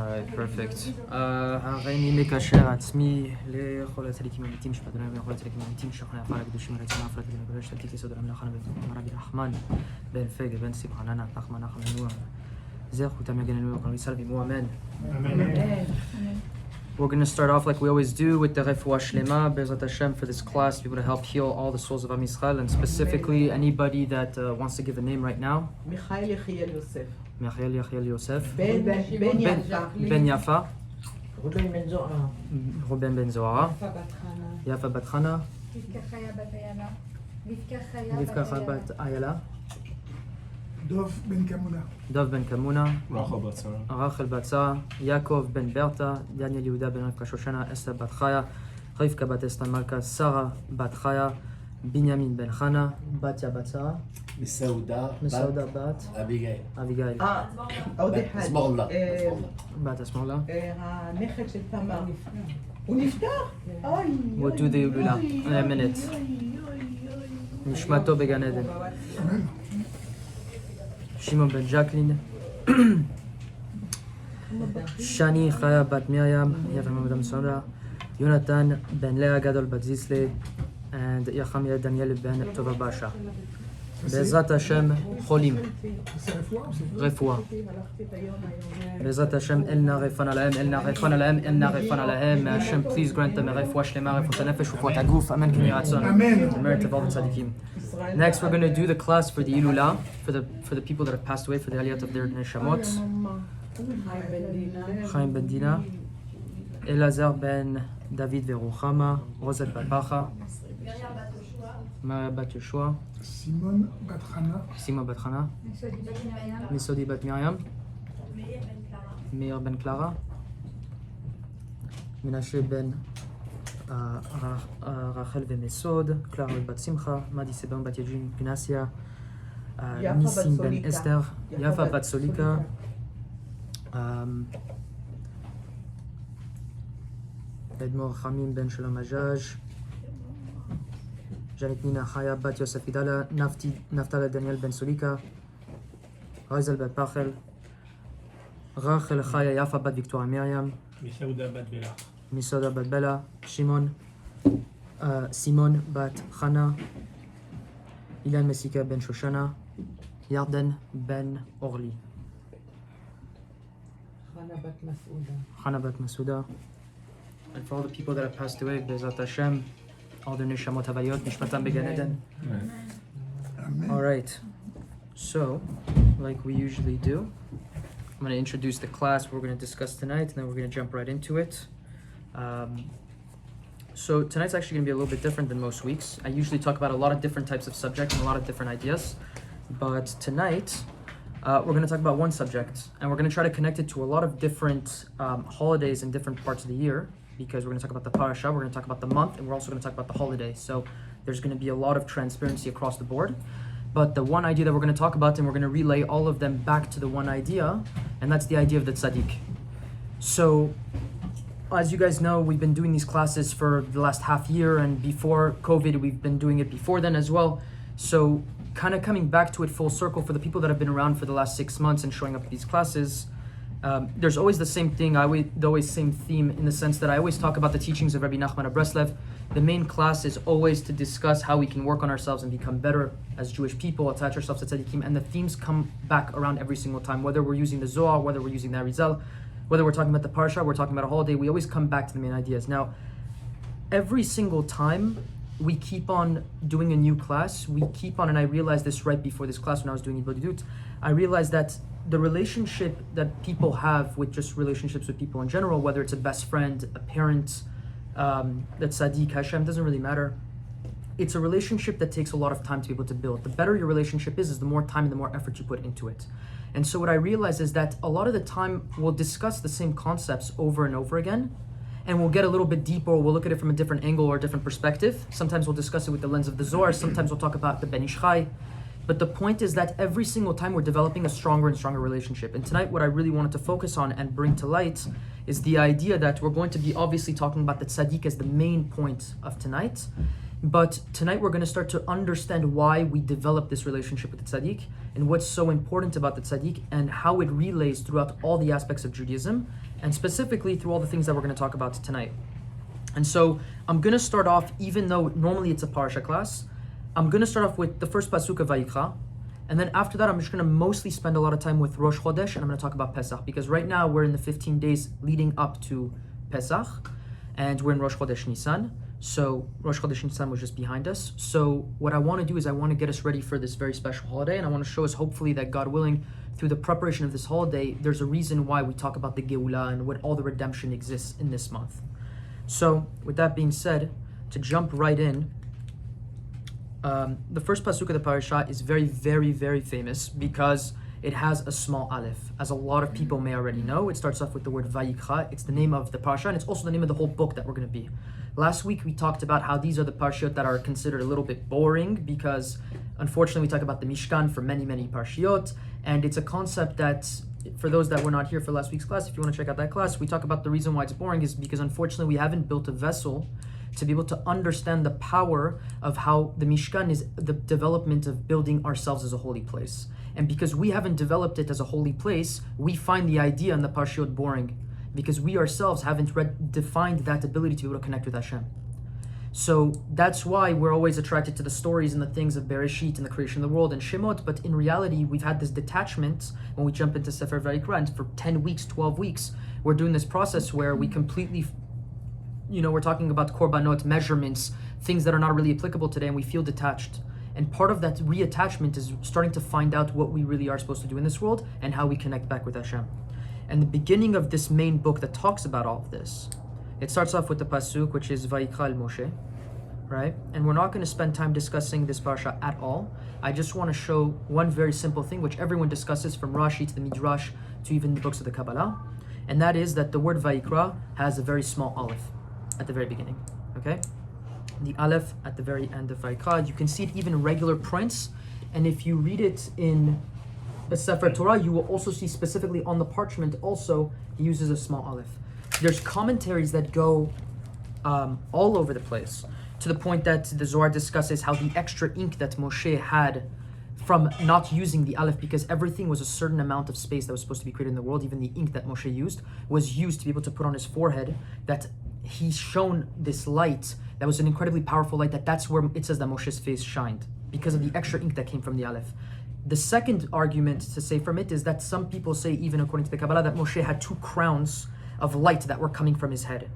Alright, perfect. הריני מקשר עצמי לכל הצדיקים האמיתיים שפדונו ולכל הצדיקים האמיתיים שכנע עפר הקדושים הרצון עפר הקדושים הקדוש תתיק יסוד עולם לחנה בן רבי נחמן בן פגה בן סיפחננה נחמן נחמן נוע זכותם יגן אלוהים וכל ישראל וימו אמן. We're going to start off like we always do with the refuah shlema, Be'ezrat Hashem, for this class, to be able to help heal all the souls of Am Yisrael, and specifically anybody that wants to give a name right now. Michael Yosef. Michael Yosef. Ben Yafa. Ruben Ruben Ben Zohara. Ben Zohara. Yafa Bat Chana. Rivka Chaya Bat Ayala. Dov Ben Kamuna. Rachel Bat Sarah. Yaakov Ben Berta. Daniel Yehuda Ben Rivka Shoshana. Esther Bat Chaya. Rivka Bat Esther Malka. Sarah Bat Chaya. Binyamin Ben Chana. Batya Bat Sarah. מסעודה בת אביגיל. עוד אחד. אסמאעילה. בת אסמאעילה. הנכד של תמר. הוא נפטר? We'll do the הילולה in a minute. נשמתו בגן עדן. שמעון בן ג'קלין. שני חיה בת מרים. יפה מאוד המסעודה. יונתן בן לאה גדול בת זיסלה. and יחמיה דניאל בן טובה באשה. בעזרת השם חולים. רפואה. בעזרת השם אל נא רפנה להם, אל נא רפנה להם, אל נא רפנה להם. May Hashem please grant them רפואה שלמה, רפואת הנפש ורפואת הגוף. אמן כן יהי רצון. Amen. The merit of all the tzaddikim. Next we're going to do the class for the Ilula, for the people that have passed away, for the aliyat of their neshamot. Chaim ben Dina. Elazar ben David veruchama. Rosette bat Bacha. Maria bat Yoshua. Simon Bat Chana. Misodi bat Miriam. Meir ben Clara. Menashe ben Rachel ומסוד. Clara bat Simcha. Madi Seban bat Yejin Gnasia. Nissim ben Esther. Yafa bat Solika. Edmor Chamim ben Shalom Ajaj. Janet Nina Chaya bat Yosef Idala, Naftala Daniel ben Solika, Ari'zl bat Pachel, Rachel Chaya Yafa bat Victoria Miriam, Misauda bat Bella, Simon bat Chana, Ilan Mesika ben Shoshana, Yarden ben Orli, Chana bat Masuda, and for all the people that have passed away, Be'ezrat Hashem, all their neshamot havayot, nishmatam began Eden. All right. So, like we usually do, I'm going to introduce the class we're going to discuss tonight, and then we're going to jump right into it. So tonight's actually going to be a little bit different than most weeks. I usually talk about a lot of different types of subjects and a lot of different ideas, but tonight we're going to talk about one subject, and we're going to try to connect it to a lot of different holidays in different parts of the year. Because we're going to talk about the parashah, we're going to talk about the month, and we're also going to talk about the holiday. So there's going to be a lot of transparency across the board. But the one idea that we're going to talk about, and we're going to relay all of them back to the one idea, and that's the idea of the Tzadik. So, as you guys know, we've been doing these classes for the last half year, and before COVID, we've been doing it before then as well. So, kind of coming back to it full circle for the people that have been around for the last 6 months and showing up at these classes, there's always the same thing, the always same theme, in the sense that I always talk about the teachings of Rabbi Nachman of Breslev. The main class is always to discuss how we can work on ourselves and become better as Jewish people, attach ourselves to tzaddikim, and the themes come back around every single time, whether we're using the Zohar, whether we're using the Ari'zl, whether we're talking about the parashah, we're talking about a holiday, we always come back to the main ideas. Now, every single time we keep on doing a new class, and I realized this right before this class when I was doing hitbodedut, I realized that the relationship that people have with just relationships with people in general, whether it's a best friend, a parent, the Tzadik, Hashem, doesn't really matter. It's a relationship that takes a lot of time to be able to build. The better your relationship is the more time and the more effort you put into it. And so what I realize is that a lot of the time we'll discuss the same concepts over and over again, and we'll get a little bit deeper, or we'll look at it from a different angle or a different perspective. Sometimes we'll discuss it with the lens of the Zohar, sometimes we'll talk about the Ben Ish Chai. But the point is that every single time we're developing a stronger and stronger relationship. And tonight what I really wanted to focus on and bring to light is the idea that we're going to be obviously talking about the Tzadik as the main point of tonight. But tonight we're going to start to understand why we develop this relationship with the Tzadik and what's so important about the Tzadik and how it relays throughout all the aspects of Judaism and specifically through all the things that we're going to talk about tonight. And so I'm going to start off, even though normally it's a parashah class, I'm going to start off with the first pasuk of Vayikra, and then after that I'm just going to mostly spend a lot of time with Rosh Chodesh, and I'm going to talk about Pesach, because right now we're in the 15 days leading up to Pesach, and we're in Rosh Chodesh Nisan. So Rosh Chodesh Nisan was just behind us. So what I want to do is I want to get us ready for this very special holiday, and I want to show us, hopefully, that God willing, through the preparation of this holiday, there's a reason why we talk about the Geulah and what all the redemption exists in this month. So with that being said, to jump right in, the first pasuk of the parashah is very, very, very famous because it has a small Alef. As a lot of people may already know, it starts off with the word Vayikra. It's the name of the parashah, and it's also the name of the whole book that we're going to be. Last week we talked about how these are the parashiyot that are considered a little bit boring because unfortunately we talk about the Mishkan for many, many parashiyot, and it's a concept that, for those that were not here for last week's class, if you want to check out that class, we talk about the reason why it's boring is because unfortunately we haven't built a vessel to be able to understand the power of how the Mishkan is the development of building ourselves as a holy place. And because we haven't developed it as a holy place, we find the idea in the parashiyot boring because we ourselves haven't defined that ability to be able to connect with Hashem. So that's why we're always attracted to the stories and the things of Bereshit and the creation of the world and Shemot, but in reality, we've had this detachment when we jump into Sefer Vayikra, and for 10 weeks, 12 weeks, we're doing this process where we completely, we're talking about korbanot, measurements, things that are not really applicable today, and we feel detached. And part of that reattachment is starting to find out what we really are supposed to do in this world and how we connect back with Hashem. And the beginning of this main book that talks about all of this, it starts off with the pasuk, which is Vayikra al Moshe, right? And we're not going to spend time discussing this parasha at all. I just want to show one very simple thing, which everyone discusses from Rashi to the Midrash to even the books of the Kabbalah, and that is that the word Vayikra has a very small Alef at the very beginning, okay? The Alef at the very end of Vayikra, you can see it even in regular prints, and if you read it in the Sefer Torah, you will also see specifically on the parchment also, he uses a small Alef. There's commentaries that go all over the place, to the point that the Zohar discusses how the extra ink that Moshe had from not using the Alef, because everything was a certain amount of space that was supposed to be created in the world, even the ink that Moshe used was used to be able to put on his forehead, that he shone this light that was an incredibly powerful light, that's where it says that Moshe's face shined, because of the extra ink that came from the Alef. The second argument to say from it is that some people say, even according to the Kabbalah, that Moshe had 2 crowns of light that were coming from his head.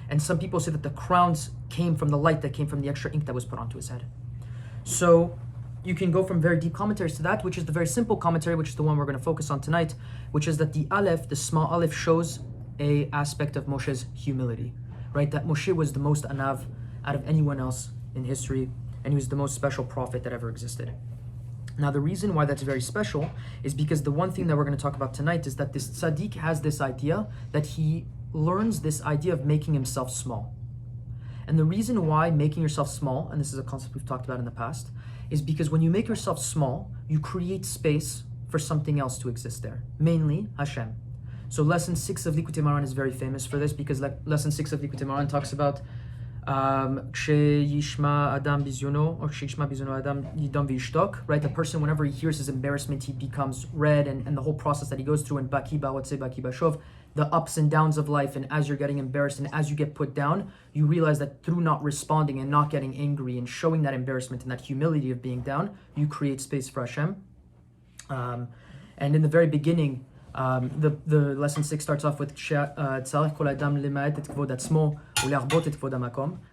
And some people say that the crowns came from the light that came from the extra ink that was put onto his head. So you can go from very deep commentaries to that, which is the very simple commentary, which is the one we're going to focus on tonight, which is that the Alef, the small Alef, shows a aspect of Moshe's humility, right? That Moshe was the most anav out of anyone else in history, and he was the most special prophet that ever existed. Now, the reason why that's very special is because the one thing that we're going to talk about tonight is that this Tzadik has this idea that he learns this idea of making himself small. And the reason why making yourself small, and this is a concept we've talked about in the past, is because when you make yourself small, you create space for something else to exist there, mainly Hashem. So lesson 6 of Likutei Moharan is very famous for this, because lesson 6 of Likutei Moharan talks about Yishma Adam Bizyono, or Yishma Bizyono Adam Yidam Vishtok, right? The person, whenever he hears his embarrassment, he becomes red, and the whole process that he goes through, and Baki Ba'otze Baki Bashov, the ups and downs of life, and as you're getting embarrassed and as you get put down, you realize that through not responding and not getting angry and showing that embarrassment and that humility of being down, you create space for Hashem. And in the very beginning, the lesson 6 starts off with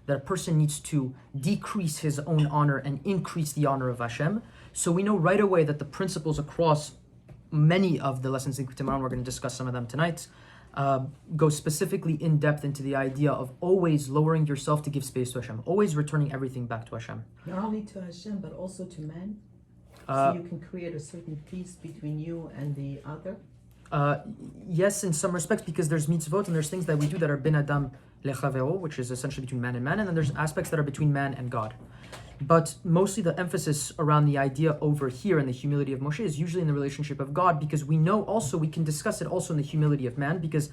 that a person needs to decrease his own honor and increase the honor of Hashem. So we know right away that the principles across many of the lessons in Likutei Moharan, we're going to discuss some of them tonight, go specifically in depth into the idea of always lowering yourself to give space to Hashem, always returning everything back to Hashem. Not only to Hashem, but also to man. So you can create a certain peace between you and the other. Yes, in some respects, because there's mitzvot and there's things that we do that are ben adam lechavero, which is essentially between man, and then there's aspects that are between man and God. But mostly the emphasis around the idea over here in the humility of Moshe is usually in the relationship of God, because we know also, we can discuss it also in the humility of man, because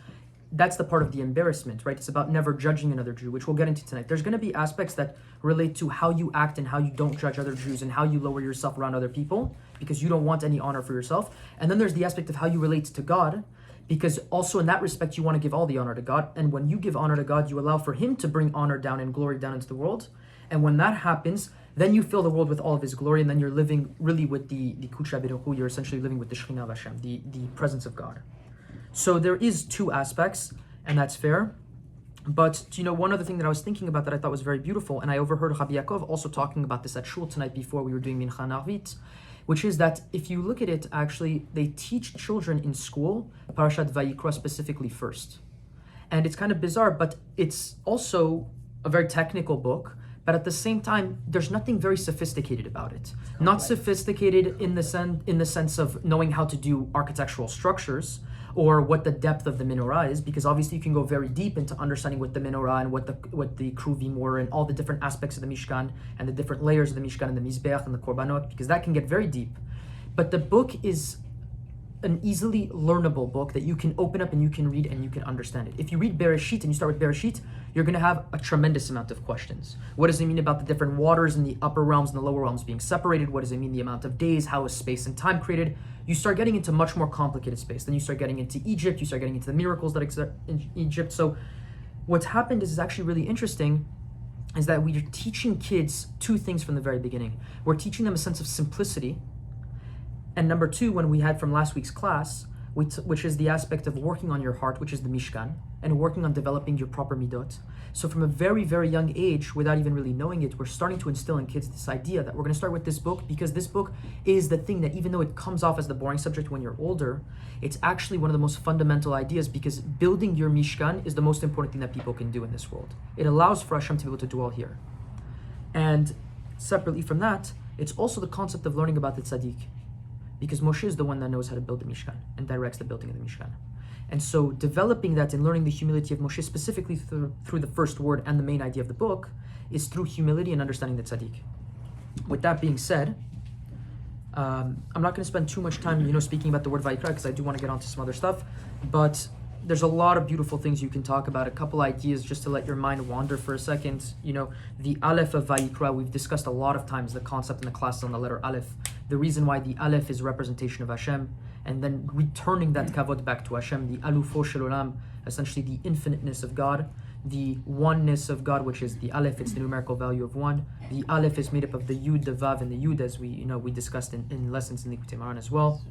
that's the part of the embarrassment, right? It's about never judging another Jew, which we'll get into tonight. There's going to be aspects that relate to how you act and how you don't judge other Jews and how you lower yourself around other people because you don't want any honor for yourself. And then there's the aspect of how you relate to God, because also in that respect, you want to give all the honor to God. And when you give honor to God, you allow for him to bring honor down and glory down into the world. And when that happens, then you fill the world with all of his glory, and then you're living really with the Kudsha Beruchu, you're essentially living with the Shekhinah of Hashem, the presence of God. So there is two aspects, and that's fair. But one other thing that I was thinking about that I thought was very beautiful, and I overheard Rabbi Yaakov also talking about this at Shul tonight before we were doing Mincha Narvit, which is that if you look at it, actually, they teach children in school parashat Vayikra specifically first. And it's kind of bizarre, but it's also a very technical book. But at the same time, there's nothing very sophisticated about it. Not sophisticated in the sense of knowing how to do architectural structures or what the depth of the menorah is, because obviously you can go very deep into understanding what the menorah and what the kruvim were and all the different aspects of the Mishkan and the different layers of the Mishkan and the Mizbeach and the Korbanot, because that can get very deep. But the book is an easily learnable book that you can open up and you can read and you can understand it. If you read Bereshit and you start with Bereshit, you're going to have a tremendous amount of questions. What does it mean about the different waters in the upper realms and the lower realms being separated? What does it mean the amount of days? How is space and time created? You start getting into much more complicated space. Then you start getting into Egypt. You start getting into the miracles that exist in Egypt. So what's happened is actually really interesting, is that we're teaching kids two things from the very beginning. We're teaching them a sense of simplicity. And number two, when we had from last week's class, which is the aspect of working on your heart, which is the Mishkan, and working on developing your proper midot. So from a very, very young age, without even really knowing it, we're starting to instill in kids this idea that we're going to start with this book, because this book is the thing that, even though it comes off as the boring subject when you're older, it's actually one of the most fundamental ideas, because building your Mishkan is the most important thing that people can do in this world. It allows for Hashem to be able to dwell here. And separately from that, it's also the concept of learning about the Tzadik, because Moshe is the one that knows how to build the Mishkan and directs the building of the Mishkan. And so developing that and learning the humility of Moshe specifically through the first word and the main idea of the book is through humility and understanding the Tzadik. With that being said, I'm not going to spend too much time, speaking about the word Vayikra, because I do want to get onto some other stuff, but there's a lot of beautiful things you can talk about. A couple ideas just to let your mind wander for a second. The Alef of Vayikra, we've discussed a lot of times the concept in the class on the letter Alef. The reason why the Alef is a representation of Hashem, and then returning that kavod back to Hashem, the Alufo Shel Olam, essentially the infiniteness of God, the oneness of God, which is the Alef, it's the numerical value of one. The Alef is made up of the Yud, the Vav, and the Yud, as we discussed in lessons in Likutei Moharan as well.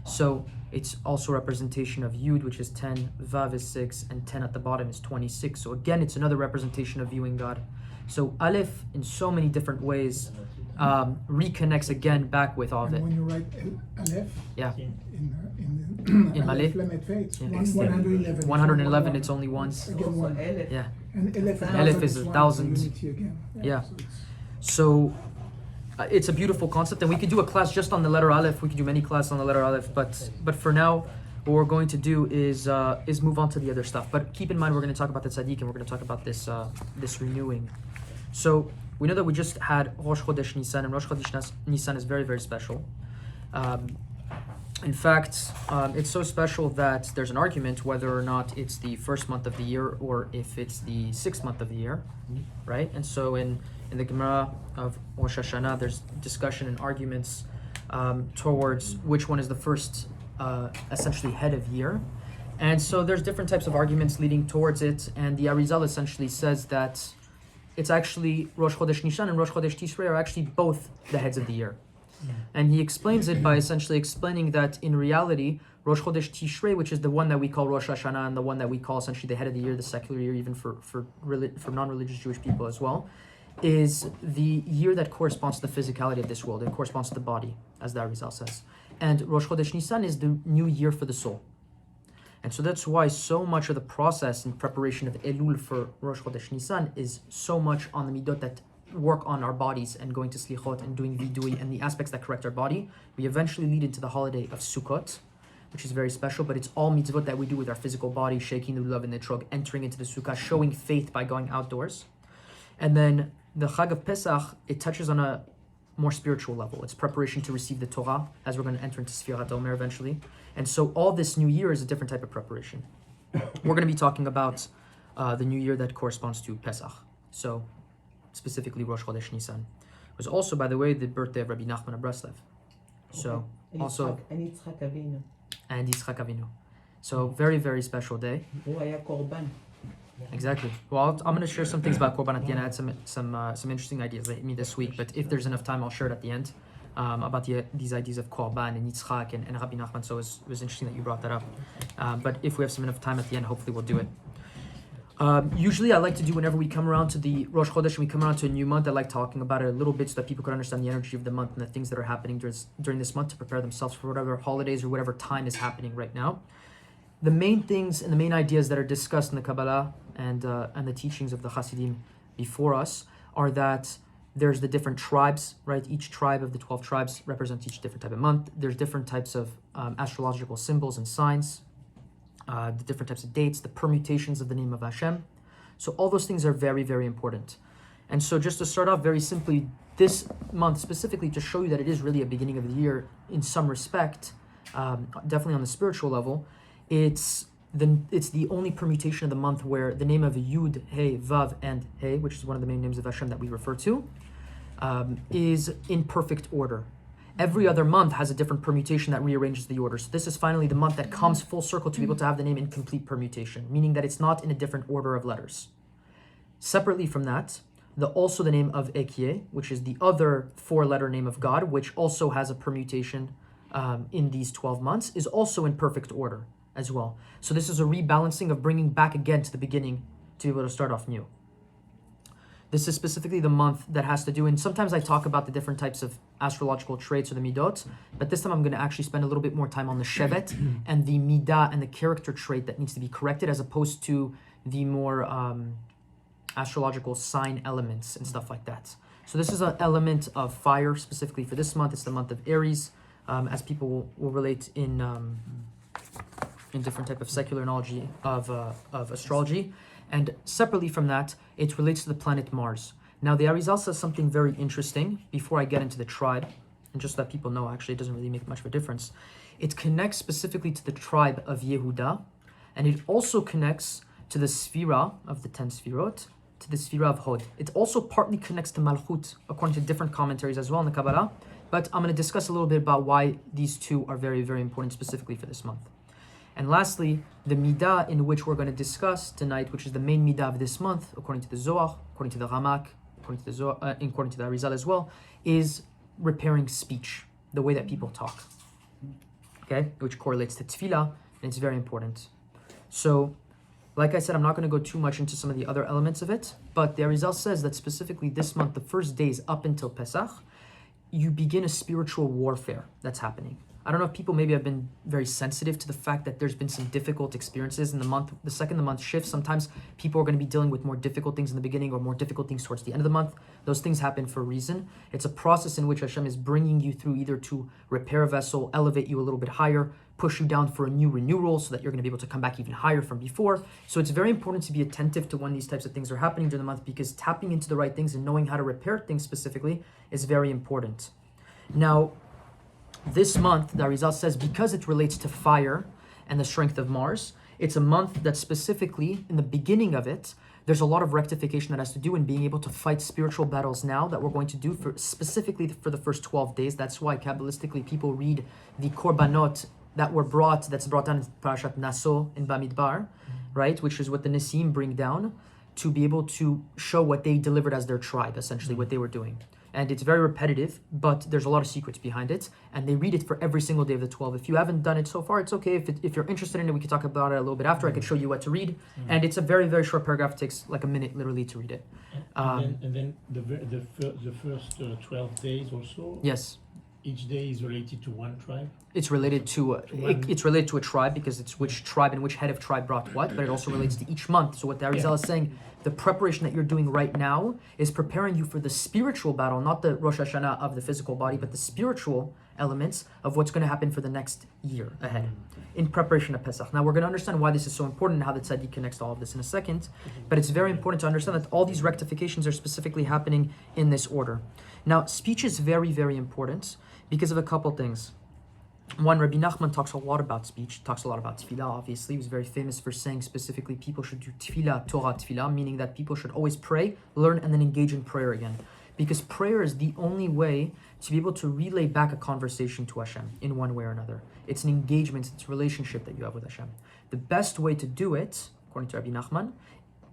So it's also a representation of Yud, which is 10, Vav is 6, and 10 at the bottom is 26. So again, it's another representation of viewing God. So Alef, in so many different ways, reconnects again back with all of it. And when you write Alef, yeah, in Malay, it's yeah. 111. 111, it's only once. Again, one. Alef. Yeah. And Alef is 1,000. Unity again. Yeah. So So it's a beautiful concept, and we could do a class just on the letter Alef. We could do many classes on the letter Alef, but for now, what we're going to do is move on to the other stuff. But keep in mind, we're going to talk about the Tzadik, and we're going to talk about this renewing. So we know that we just had Rosh Chodesh Nisan, and Rosh Chodesh Nisan is very, very special. In fact, it's so special that there's an argument whether or not it's the first month of the year or if it's the 6th month of the year, right? And so in the Gemara of Rosh Hashanah, there's discussion and arguments towards which one is the first, essentially, head of year. And so there's different types of arguments leading towards it, and the Ari'zl essentially says that it's actually Rosh Chodesh Nisan and Rosh Chodesh Tishrei are actually both the heads of the year. Yeah. And he explains it by essentially explaining that in reality, Rosh Chodesh Tishrei, which is the one that we call Rosh Hashanah and the one that we call essentially the head of the year, the secular year, even for non-religious Jewish people as well, is the year that corresponds to the physicality of this world. It corresponds to the body, as the Ari'zl says. And Rosh Chodesh Nisan is the new year for the soul. And so that's why so much of the process and preparation of Elul for Rosh Chodesh Nisan is so much on the midot that work on our bodies and going to slichot and doing vidui and the aspects that correct our body. We eventually lead into the holiday of Sukkot, which is very special, but it's all mitzvot that we do with our physical body, shaking the lulav and the etrog, entering into the sukkah, showing faith by going outdoors. And then the Chag of Pesach, it touches on a more spiritual level. It's preparation to receive the Torah, as we're going to enter into Sefirah Omer eventually. And so all this new year is a different type of preparation. We're going to be talking about the new year that corresponds to Pesach. So specifically Rosh Chodesh Nisan. It was also, by the way, the birthday of Rabbi Nachman of Breslov. So also and Yitzchak Avinu. and Yitzchak Avinu. So very, very special day. הוא היה קורבן. Exactly. Well, I'm going to share some things about Korban at the end. I had some interesting ideas hit me this week, but if there's enough time, I'll share it at the end about these ideas of Korban and Yitzchak and Rabbi Nachman. So it was interesting that you brought that up. But if we have some enough time at the end, hopefully we'll do it. Usually I like to do whenever we come around to the Rosh Chodesh and we come around to a new month, I like talking about it a little bit so that people can understand the energy of the month and the things that are happening during this month to prepare themselves for whatever holidays or whatever time is happening right now. The main things and the main ideas that are discussed in the Kabbalah and the teachings of the Hasidim before us are that there's the different tribes, right? Each tribe of the 12 tribes represents each different type of month. There's different types of astrological symbols and signs, the different types of dates, the permutations of the name of Hashem. So all those things are very, very important. And so just to start off very simply, this month specifically to show you that it is really a beginning of the year in some respect, definitely on the spiritual level, it's the only permutation of the month where the name of Yud, Hey, Vav, and Hey, which is one of the main names of Hashem that we refer to, is in perfect order. Every other month has a different permutation that rearranges the order. So this is finally the month that comes full circle to be able to have the name in complete permutation, meaning that it's not in a different order of letters. Separately from that, also the name of Ekyeh, which is the other 4-letter name of God, which also has a permutation in these 12 months, is also in perfect order as well. So this is a rebalancing of bringing back again to the beginning to be able to start off new. This is specifically the month that has to do, and sometimes I talk about the different types of astrological traits or the midot, but this time I'm going to actually spend a little bit more time on the shevet and the midah and the character trait that needs to be corrected as opposed to the more astrological sign elements and stuff like that. So this is an element of fire specifically for this month. It's the month of Aries, as people will relate in different type of secular knowledge of astrology. And separately from that, it relates to the planet Mars. Now the Ari'zl says something very interesting before I get into the tribe, and just so that people know, actually it doesn't really make much of a difference. It connects specifically to the tribe of Yehuda, and it also connects to the sefirah of the 10 sefirot, to the sefirah of Hod. It also partly connects to Malchut, according to different commentaries as well in the Kabbalah, but I'm going to discuss a little bit about why these two are very, very important specifically for this month. And lastly, the midah in which we're going to discuss tonight, which is the main midah of this month, according to the Zohar, according to the Ramak, according to the Ari'zl as well, is repairing speech, the way that people talk. Okay, which correlates to tefillah, and it's very important. So, like I said, I'm not going to go too much into some of the other elements of it, but the Ari'zl says that specifically this month, the first days up until Pesach, you begin a spiritual warfare that's happening. I don't know if people maybe have been very sensitive to the fact that there's been some difficult experiences in the month. The second the month shifts, sometimes people are going to be dealing with more difficult things in the beginning or more difficult things towards the end of the month. Those things happen for a reason. It's a process in which Hashem is bringing you through either to repair a vessel, elevate you a little bit higher, push you down for a new renewal so that you're going to be able to come back even higher from before. So it's very important to be attentive to when these types of things are happening during the month, because tapping into the right things and knowing how to repair things specifically is very important. Now, this month, the Ari'zl says, because it relates to fire and the strength of Mars, it's a month that specifically, in the beginning of it, there's a lot of rectification that has to do in being able to fight spiritual battles now that we're going to do specifically for the first 12 days. That's why Kabbalistically people read the korbanot that's brought down in parashah Naso in Bamidbar, right? Which is what the Nisim bring down to be able to show what they delivered as their tribe, essentially what they were doing. And it's very repetitive, but there's a lot of secrets behind it, and they read it for every single day of the 12. If you haven't done it so far, it's okay. If you're interested in it, we can talk about it a little bit after. I can show you what to read, and it's a very, very short paragraph. It takes like a minute, literally, to read it. And then the first 12 days also. Yes. Each day is related to one tribe. It's related to a tribe because it's which tribe and which head of tribe brought what, but it also relates to each month. So what the Ari'zl is saying, the preparation that you're doing right now is preparing you for the spiritual battle, not the Rosh Hashanah of the physical body, but the spiritual elements of what's going to happen for the next year ahead in preparation of Pesach. Now we're going to understand why this is so important and how the Tzadik connects to all of this in a second, but it's very important to understand that all these rectifications are specifically happening in this order. Now, speech is very, very important because of a couple things. One, Rabbi Nachman talks a lot about speech, talks a lot about tefillah, obviously. He was very famous for saying specifically people should do tefillah, Torah tefillah, meaning that people should always pray, learn, and then engage in prayer again. Because prayer is the only way to be able to relay back a conversation to Hashem in one way or another. It's an engagement, it's a relationship that you have with Hashem. The best way to do it, according to Rabbi Nachman,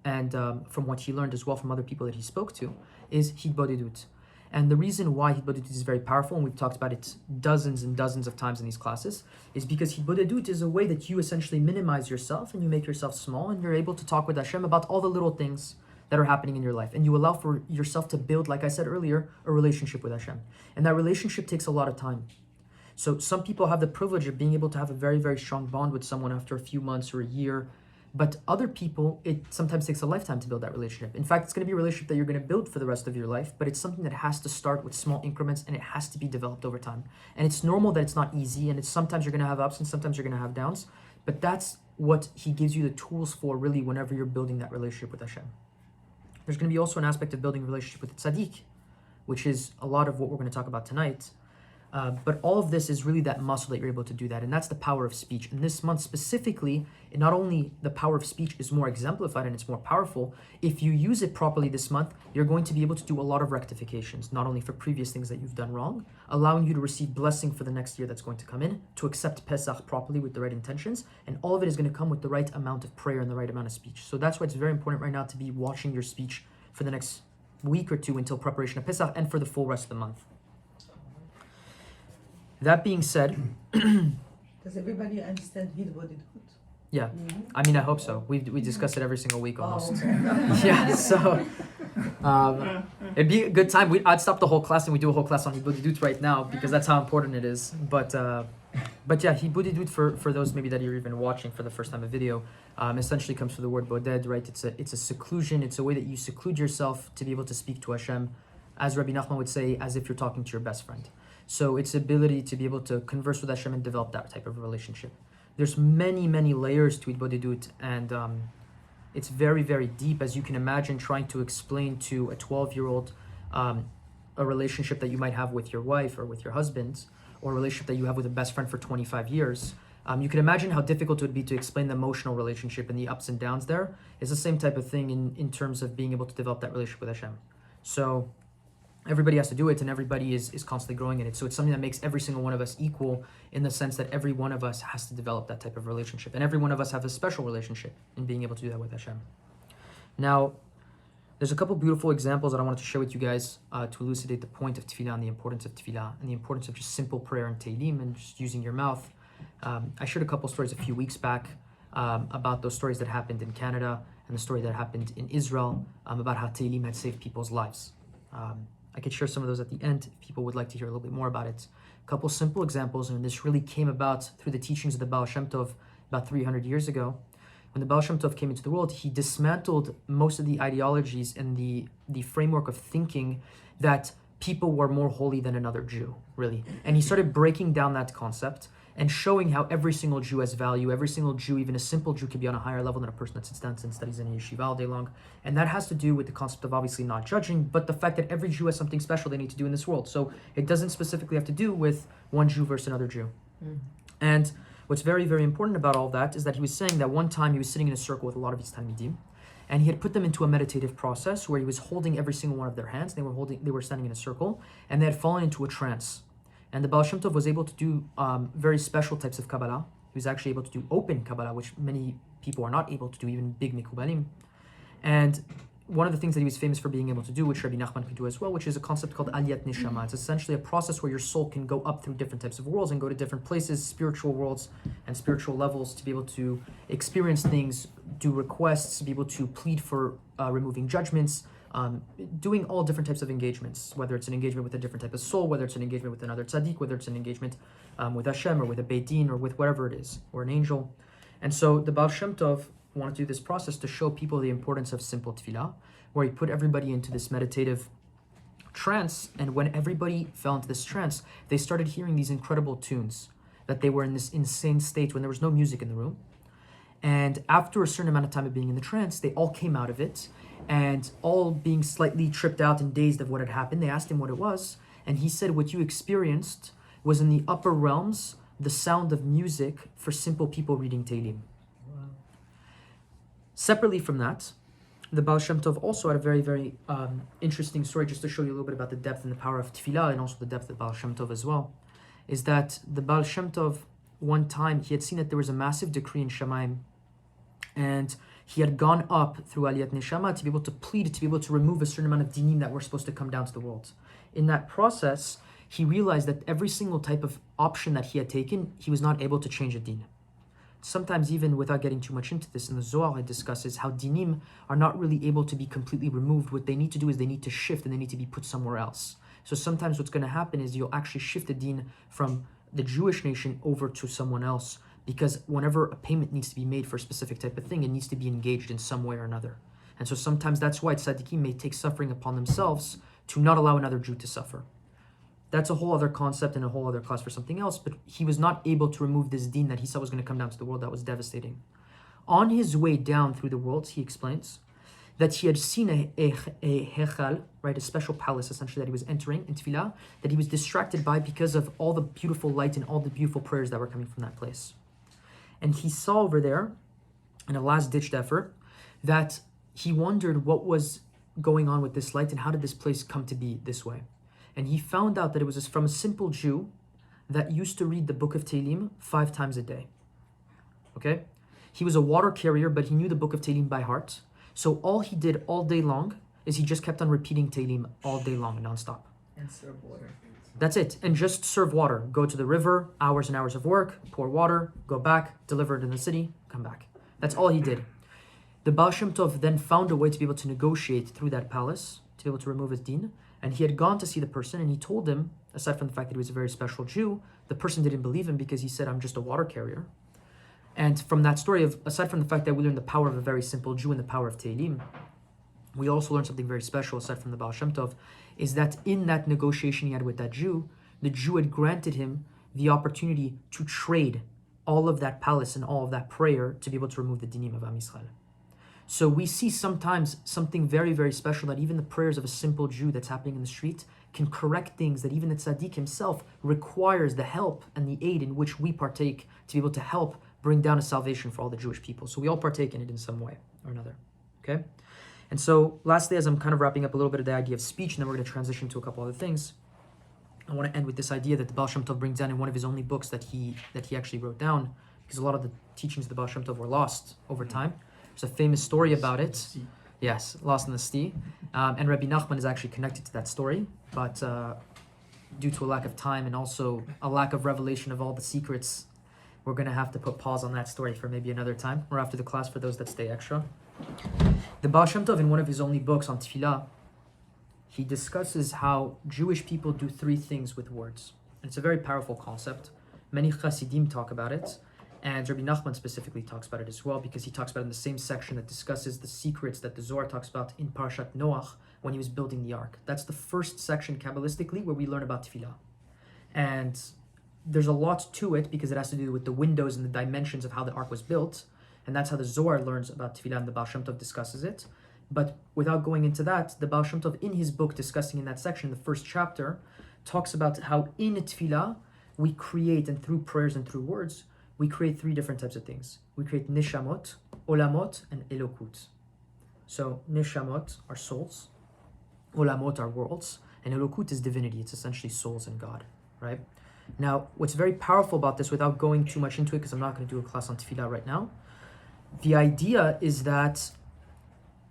and from what he learned as well from other people that he spoke to, is hitbodedut. And the reason why hitbodedut is very powerful, and we've talked about it dozens and dozens of times in these classes, is because hitbodedut is a way that you essentially minimize yourself and you make yourself small, and you're able to talk with Hashem about all the little things that are happening in your life. And you allow for yourself to build, like I said earlier, a relationship with Hashem. And that relationship takes a lot of time. So some people have the privilege of being able to have a very, very strong bond with someone after a few months or a year. But other people, it sometimes takes a lifetime to build that relationship. In fact, it's going to be a relationship that you're going to build for the rest of your life, but it's something that has to start with small increments and it has to be developed over time. And it's normal that it's not easy, and it's sometimes you're going to have ups and sometimes you're going to have downs, but that's what he gives you the tools for really whenever you're building that relationship with Hashem. There's going to be also an aspect of building a relationship with the Tzadik, which is a lot of what we're going to talk about tonight. But all of this is really that muscle that you're able to do that, and that's the power of speech. And this month specifically, not only the power of speech is more exemplified and it's more powerful, if you use it properly this month, you're going to be able to do a lot of rectifications, not only for previous things that you've done wrong, allowing you to receive blessing for the next year that's going to come in, to accept Pesach properly with the right intentions, and all of it is going to come with the right amount of prayer and the right amount of speech. So that's why it's very important right now to be watching your speech for the next week or two until preparation of Pesach and for the full rest of the month. That being said, does everybody understand hitbodedut? Yeah, I mean, I hope so. We discuss it every single week almost. Oh, okay. Yeah, so it'd be a good time. I'd stop the whole class and we do a whole class on hitbodedut right now because that's how important it is. But yeah, hitbodedut for those maybe that you're even watching for the first time a video, essentially comes from the word boded, right? It's a seclusion. It's a way that you seclude yourself to be able to speak to Hashem, as Rabbi Nachman would say, as if you're talking to your best friend. So it's ability to be able to converse with Hashem and develop that type of relationship. There's many, many layers to hitbodedut, and it's very, very deep, as you can imagine, trying to explain to a 12-year-old a relationship that you might have with your wife or with your husband, or a relationship that you have with a best friend for 25 years. You can imagine how difficult it would be to explain the emotional relationship and the ups and downs there. It's the same type of thing in terms of being able to develop that relationship with Hashem. So everybody has to do it, and everybody is constantly growing in it. So it's something that makes every single one of us equal in the sense that every one of us has to develop that type of relationship. And every one of us have a special relationship in being able to do that with Hashem. Now, there's a couple beautiful examples that I wanted to share with you guys to elucidate the point of tefillah and the importance of tefillah and the importance of just simple prayer and Tehillim and just using your mouth. I shared a couple stories a few weeks back about those stories that happened in Canada and the story that happened in Israel about how Tehillim had saved people's lives. I could share some of those at the end if people would like to hear a little bit more about it. A couple simple examples, and this really came about through the teachings of the Baal Shem Tov about 300 years ago. When the Baal Shem Tov came into the world, he dismantled most of the ideologies and the framework of thinking that people were more holy than another Jew, really. And he started breaking down that concept and showing how every single Jew has value. Every single Jew, even a simple Jew, could be on a higher level than a person that sits down and studies in a yeshiva all day long. And that has to do with the concept of obviously not judging, but the fact that every Jew has something special they need to do in this world. So it doesn't specifically have to do with one Jew versus another Jew. And what's very, very important about all that is that he was saying that one time he was sitting in a circle with a lot of his Talmidim, and he had put them into a meditative process where he was holding every single one of their hands. They were standing in a circle, and they had fallen into a trance. And the Baal Shem Tov was able to do very special types of Kabbalah. He was actually able to do open Kabbalah, which many people are not able to do, even big Mikubalim. And one of the things that he was famous for being able to do, which Rabbi Nachman could do as well, which is a concept called Aliyat Neshama. It's essentially a process where your soul can go up through different types of worlds and go to different places, spiritual worlds and spiritual levels, to be able to experience things, do requests, be able to plead for removing judgments, doing all different types of engagements, whether it's an engagement with a different type of soul, whether it's an engagement with another tzaddik, whether it's an engagement with Hashem or with a Beit Din or with whatever it is, or an angel. And so the Baal Shem Tov wanted to do this process to show people the importance of simple tefillah, where he put everybody into this meditative trance, and when everybody fell into this trance, they started hearing these incredible tunes, that they were in this insane state when there was no music in the room. And after a certain amount of time of being in the trance, they all came out of it, and all being slightly tripped out and dazed of what had happened, they asked him what it was, and he said, what you experienced was in the upper realms, the sound of music for simple people reading Tehillim. Wow. Separately from that, the Baal Shem Tov also had a very, very interesting story, just to show you a little bit about the depth and the power of Tefillah, and also the depth of Baal Shem Tov as well, is that the Baal Shem Tov, one time, he had seen that there was a massive decree in Shamayim, and he had gone up through Aliyat Neshama to be able to plead, to be able to remove a certain amount of dinim that were supposed to come down to the world. In that process, he realized that every single type of option that he had taken, he was not able to change a din. Sometimes, even without getting too much into this, in the Zohar it discusses how dinim are not really able to be completely removed. What they need to do is they need to shift and they need to be put somewhere else. So sometimes what's going to happen is you'll actually shift a din from the Jewish nation over to someone else, because whenever a payment needs to be made for a specific type of thing, it needs to be engaged in some way or another. And so sometimes that's why tzaddikim may take suffering upon themselves to not allow another Jew to suffer. That's a whole other concept and a whole other class for something else, but he was not able to remove this deen that he saw was going to come down to the world that was devastating. On his way down through the worlds, he explains that he had seen a hechal, right, a special palace essentially that he was entering in Tefillah, that he was distracted by because of all the beautiful light and all the beautiful prayers that were coming from that place. And he saw over there, in a last-ditched effort, that he wondered what was going on with this light and how did this place come to be this way. And he found out that it was from a simple Jew that used to read the book of Tehillim 5 times a day. Okay? He was a water carrier, but he knew the book of Tehillim by heart. So all he did all day long is he just kept on repeating Tehillim all day long, nonstop. And serve water. That's it. And just serve water. Go to the river, hours and hours of work, pour water, go back, deliver it in the city, come back. That's all he did. The Baal Shem Tov then found a way to be able to negotiate through that palace, to be able to remove his deen. And he had gone to see the person, and he told him, aside from the fact that he was a very special Jew, the person didn't believe him because he said, I'm just a water carrier. And from that story, aside from the fact that we learn the power of a very simple Jew and the power of Tehillim, we also learn something very special, aside from the Baal Shem Tov, is that in that negotiation he had with that Jew, the Jew had granted him the opportunity to trade all of that palace and all of that prayer to be able to remove the dinim of Am Yisrael. So we see sometimes something very, very special, that even the prayers of a simple Jew that's happening in the street can correct things that even the Tzadik himself requires the help and the aid in which we partake to be able to help bring down a salvation for all the Jewish people. So we all partake in it in some way or another. Okay? And so lastly, as I'm kind of wrapping up a little bit of the idea of speech, and then we're going to transition to a couple other things, I want to end with this idea that the Baal Shem Tov brings down in one of his only books that he actually wrote down, because a lot of the teachings of the Baal Shem Tov were lost over time. There's a famous story about it. Yes, lost in the sea. And Rabbi Nachman is actually connected to that story, but due to a lack of time and also a lack of revelation of all the secrets, we're going to have to put pause on that story for maybe another time, or after the class for those that stay extra. The Baal Shem Tov, in one of his only books on Tefillah, he discusses how Jewish people do 3 things with words. And it's a very powerful concept. Many Hasidim talk about it, and Rabbi Nachman specifically talks about it as well, because he talks about it in the same section that discusses the secrets that the Zohar talks about in Parashat Noach when he was building the ark. That's the first section Kabbalistically where we learn about Tefillah. And there's a lot to it because it has to do with the windows and the dimensions of how the ark was built. And that's how the Zohar learns about Tefillah, and the Baal Shem Tov discusses it. But without going into that, the Baal Shem Tov in his book, discussing in that section, the first chapter, talks about how in Tefillah we create, and through prayers and through words, we create 3 different types of things. We create neshamot, olamot, and elokut. So neshamot are souls, olamot are worlds, and elokut is divinity. It's essentially souls and God, right? Now, what's very powerful about this, without going too much into it, because I'm not going to do a class on Tefillah right now, the idea is that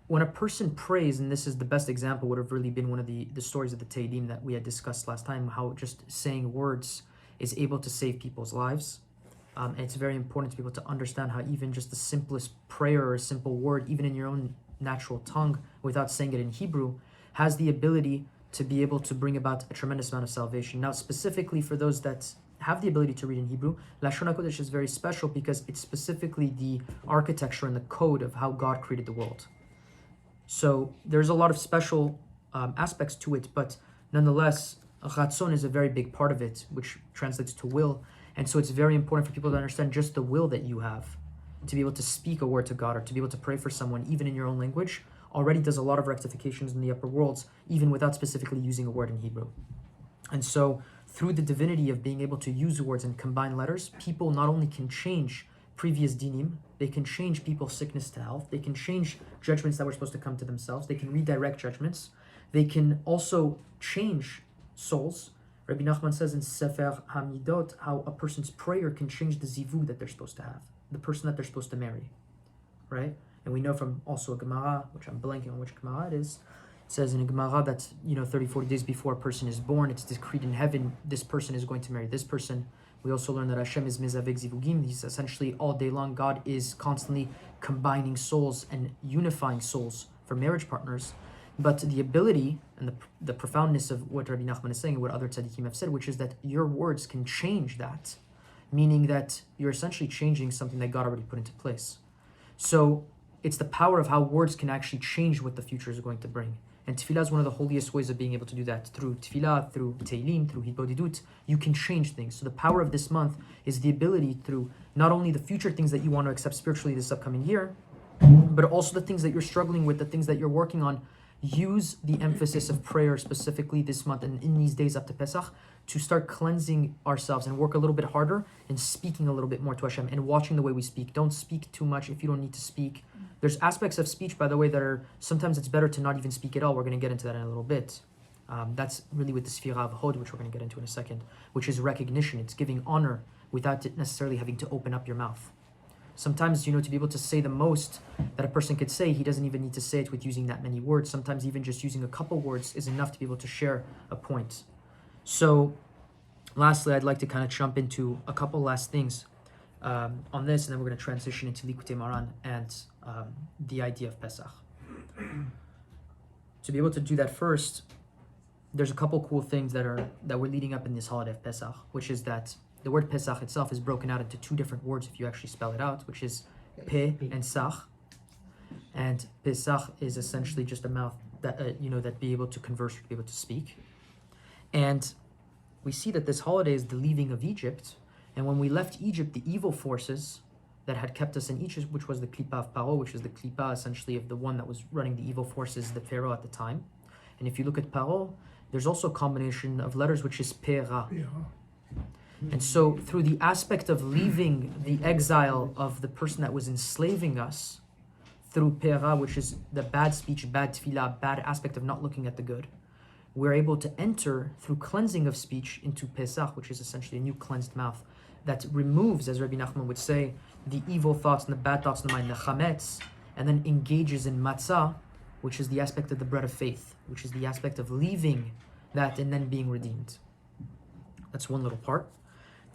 when a person prays, and this is the best example, would have really been one of the stories of the Tehillim that we had discussed last time, how just saying words is able to save people's lives. And it's very important to be able to understand how even just the simplest prayer or a simple word, even in your own natural tongue, without saying it in Hebrew, has the ability to be able to bring about a tremendous amount of salvation. Now, specifically for those that have the ability to read in Hebrew, Lashon HaKodesh is very special because it's specifically the architecture and the code of how God created the world. So there's a lot of special aspects to it, but Nonetheless, Ratzon is a very big part of it, which translates to will. And so it's very important for people to understand just the will that you have to be able to speak a word to God or to be able to pray for someone, even in your own language, already does a lot of rectifications in the upper worlds, even without specifically using a word in Hebrew. And so through the divinity of being able to use words and combine letters, people not only can change previous dinim, they can change people's sickness to health, they can change judgments that were supposed to come to themselves, they can redirect judgments, they can also change souls. Rabbi Nachman says in Sefer HaMidot how a person's prayer can change the zivug that they're supposed to have, the person that they're supposed to marry, right? And we know from also a Gemara, which I'm blanking on which Gemara it is, it says in a Gemara that 30, 40 days before a person is born, it's decreed in heaven, this person is going to marry this person. We also learn that Hashem is mezaveg zivugim. He's essentially all day long, God is constantly combining souls and unifying souls for marriage partners. But the ability and the profoundness of what Rabbi Nachman is saying and what other tzaddikim have said, which is that your words can change that, meaning that you're essentially changing something that God already put into place. So it's the power of how words can actually change what the future is going to bring. And tefillah is one of the holiest ways of being able to do that. Through tefillah, through teilim, through hitbodedut, you can change things. So the power of this month is the ability through not only the future things that you want to accept spiritually this upcoming year, but also the things that you're struggling with, the things that you're working on. Use the emphasis of prayer specifically this month and in these days up to Pesach to start cleansing ourselves and work a little bit harder and speaking a little bit more to Hashem and watching the way we speak. Don't speak too much if you don't need to speak. There's aspects of speech, by the way, that are sometimes it's better to not even speak at all. We're going to get into that in a little bit. That's really with the sefirah of Hod, which we're going to get into in a second, which is recognition. It's giving honor without it necessarily having to open up your mouth. Sometimes, to be able to say the most that a person could say, he doesn't even need to say it with using that many words. Sometimes even just using a couple words is enough to be able to share a point. So, lastly, I'd like to kind of jump into a couple last things on this, and then we're going to transition into Likutei Moharan and the idea of Pesach. To be able to do that first, there's a couple cool things that we're leading up in this holiday of Pesach, which is that the word Pesach itself is broken out into two different words if you actually spell it out, which is Pe and Sach. And Pesach is essentially just a mouth that, that be able to converse, be able to speak. And we see that this holiday is the leaving of Egypt. And when we left Egypt, the evil forces that had kept us in Egypt, which was the klipa of Paro, which is the klipa essentially of the one that was running the evil forces, the Pharaoh at the time. And if you look at Paro, there's also a combination of letters, which is Pera. And so through the aspect of leaving the exile of the person that was enslaving us, through Pera, which is the bad speech, bad tefillah, bad aspect of not looking at the good, we're able to enter through cleansing of speech into Pesach, which is essentially a new cleansed mouth that removes, as Rabbi Nachman would say, the evil thoughts and the bad thoughts in the mind, the Chametz, and then engages in Matzah, which is the aspect of the bread of faith, which is the aspect of leaving that and then being redeemed. That's one little part.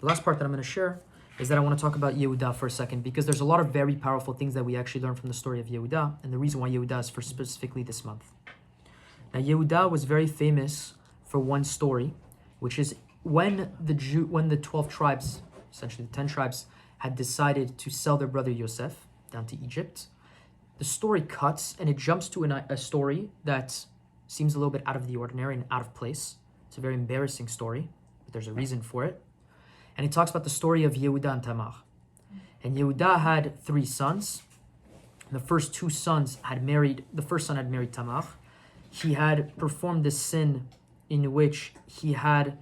The last part that I'm going to share is that I want to talk about Yehuda for a second, because there's a lot of very powerful things that we actually learn from the story of Yehuda, and the reason why Yehuda is for specifically this month. Now, Yehuda was very famous for one story, which is when the 12 tribes, essentially the 10 tribes, had decided to sell their brother Yosef down to Egypt. The story cuts and it jumps to a story that seems a little bit out of the ordinary and out of place. It's a very embarrassing story, but there's a reason for it. And it talks about the story of Yehuda and Tamar. And Yehuda had 3 sons. The first son had married Tamar. He had performed this sin in which he had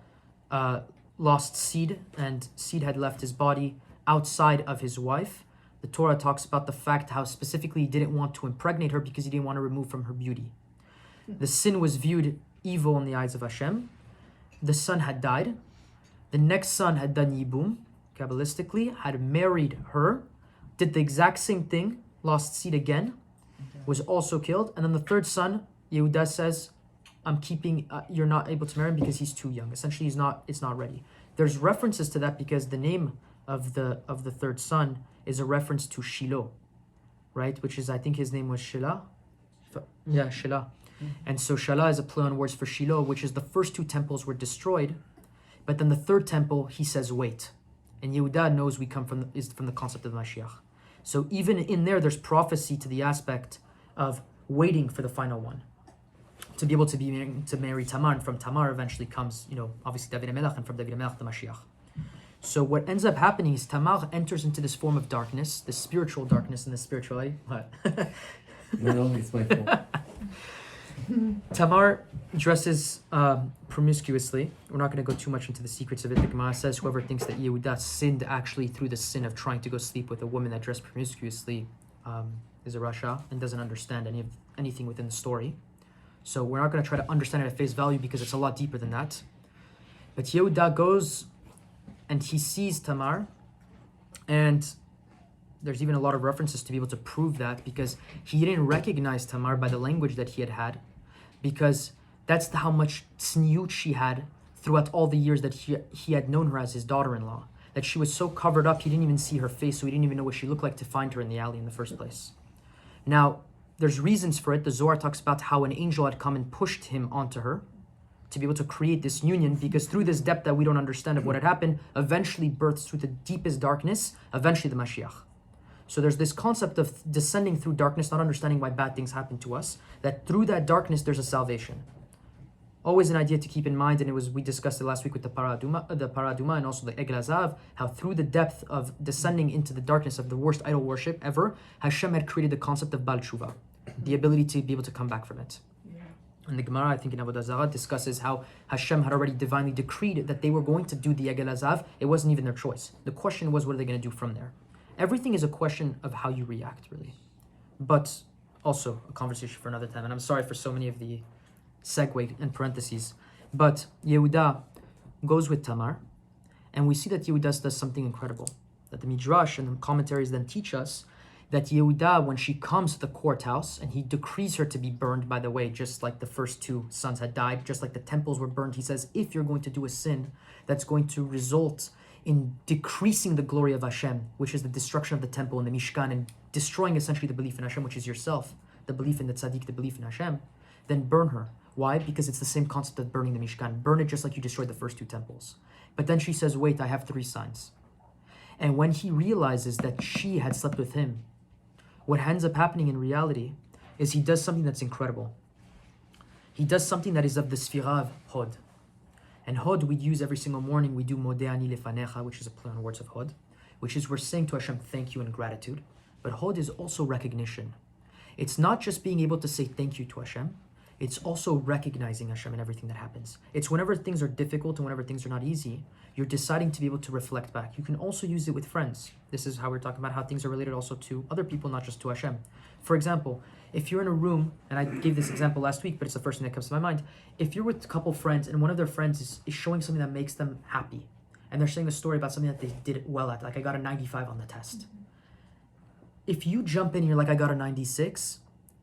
lost seed, and seed had left his body outside of his wife. The Torah talks about the fact how specifically he didn't want to impregnate her because he didn't want to remove from her beauty. The sin was viewed evil in the eyes of Hashem. The son had died. The next son had done Yibum, Kabbalistically, had married her, did the exact same thing, lost seed again, was also killed. And then the third son, Yehuda says, you're not able to marry him because he's too young. Essentially, it's not ready. There's references to that because the name of the third son is a reference to Shiloh, right? Which is, I think his name was Shelah. Yeah, Shelah. And so Shelah is a play on words for Shiloh, which is the first 2 temples were destroyed. But then the third temple, he says, wait. And Yehuda knows we come from the concept of Mashiach. So even in there's prophecy to the aspect of waiting for the final one. to be able to marry Tamar, and from Tamar eventually comes, obviously David HaMelech, and from David HaMelech the Mashiach. So what ends up happening is Tamar enters into this form of darkness, the spiritual darkness and the spirituality. What? No, it's my fault. Tamar dresses promiscuously. We're not going to go too much into the secrets of it. The Gemara says whoever thinks that Yehuda sinned actually through the sin of trying to go sleep with a woman that dressed promiscuously is a rasha and doesn't understand anything within the story. So we're not going to try to understand it at face value because it's a lot deeper than that. But Yehuda goes and he sees Tamar, and there's even a lot of references to be able to prove that, because he didn't recognize Tamar by the language that he had, because that's how much tzniut she had throughout all the years that he had known her as his daughter-in-law, that she was so covered up he didn't even see her face, so he didn't even know what she looked like to find her in the alley in the first place. Now, there's reasons for it. The Zohar talks about how an angel had come and pushed him onto her to be able to create this union, because through this depth that we don't understand of what had happened, eventually births through the deepest darkness, eventually the Mashiach. So there's this concept of descending through darkness, not understanding why bad things happen to us, that through that darkness there's a salvation. Always an idea to keep in mind, and we discussed it last week with the paraduma and also the Egel Hazav, how through the depth of descending into the darkness of the worst idol worship ever, Hashem had created the concept of Bal Tshuva, the ability to be able to come back from it. And the Gemara, I think in Avodah Zarah, discusses how Hashem had already divinely decreed that they were going to do the Egel Hazav. It wasn't even their choice. The question was, what are they going to do from there? Everything is a question of how you react, really. But also a conversation for another time. And I'm sorry for so many of the segue and parentheses. But Yehuda goes with Tamar, and we see that Yehuda does something incredible. That the Midrash and the commentaries then teach us that Yehuda, when she comes to the courthouse, and he decrees her to be burned, by the way, just like the first two sons had died, just like the temples were burned, he says, if you're going to do a sin that's going to result in decreasing the glory of Hashem, which is the destruction of the temple and the Mishkan, and destroying essentially the belief in Hashem, which is yourself, the belief in the Tzadik, the belief in Hashem, then burn her. Why? Because it's the same concept of burning the Mishkan. Burn it just like you destroyed the first two temples. But then she says, wait, I have 3 signs. And when he realizes that she had slept with him, what ends up happening in reality is he does something that's incredible. He does something that is of the sefirah of Hod. And Hod we use every single morning. We do Modeh Ani Lefanecha, which is a play on words of Hod, which is we're saying to Hashem thank you and gratitude. But Hod is also recognition. It's not just being able to say thank you to Hashem, it's also recognizing Hashem in everything that happens. It's whenever things are difficult and whenever things are not easy, you're deciding to be able to reflect back. You can also use it with friends. This is how we're talking about how things are related also to other people, not just to Hashem. For example, if you're in a room, and I gave this example last week, but it's the first thing that comes to my mind. If you're with a couple friends and one of their friends is showing something that makes them happy, and they're saying a story about something that they did well at, like I got a 95 on the test. If you jump in and you're like, I got a 96,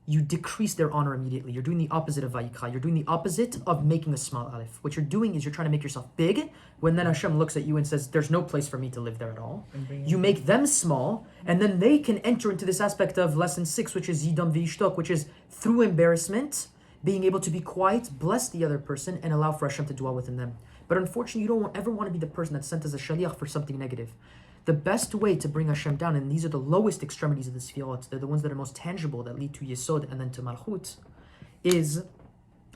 you decrease their honor immediately. You're doing the opposite of Vayikra. You're doing the opposite of making a small Alef. What you're doing is you're trying to make yourself big, when then Hashem looks at you and says, there's no place for me to live there at all. You make them small, and then they can enter into this aspect of lesson 6, which is Yidam V'Yishtok, which is through embarrassment, being able to be quiet, bless the other person, and allow for Hashem to dwell within them. But unfortunately, you don't ever want to be the person that's sent as a shaliach for something negative. The best way to bring Hashem down, and these are the lowest extremities of the sefirot, they're the ones that are most tangible, that lead to Yesod and then to Malchut, is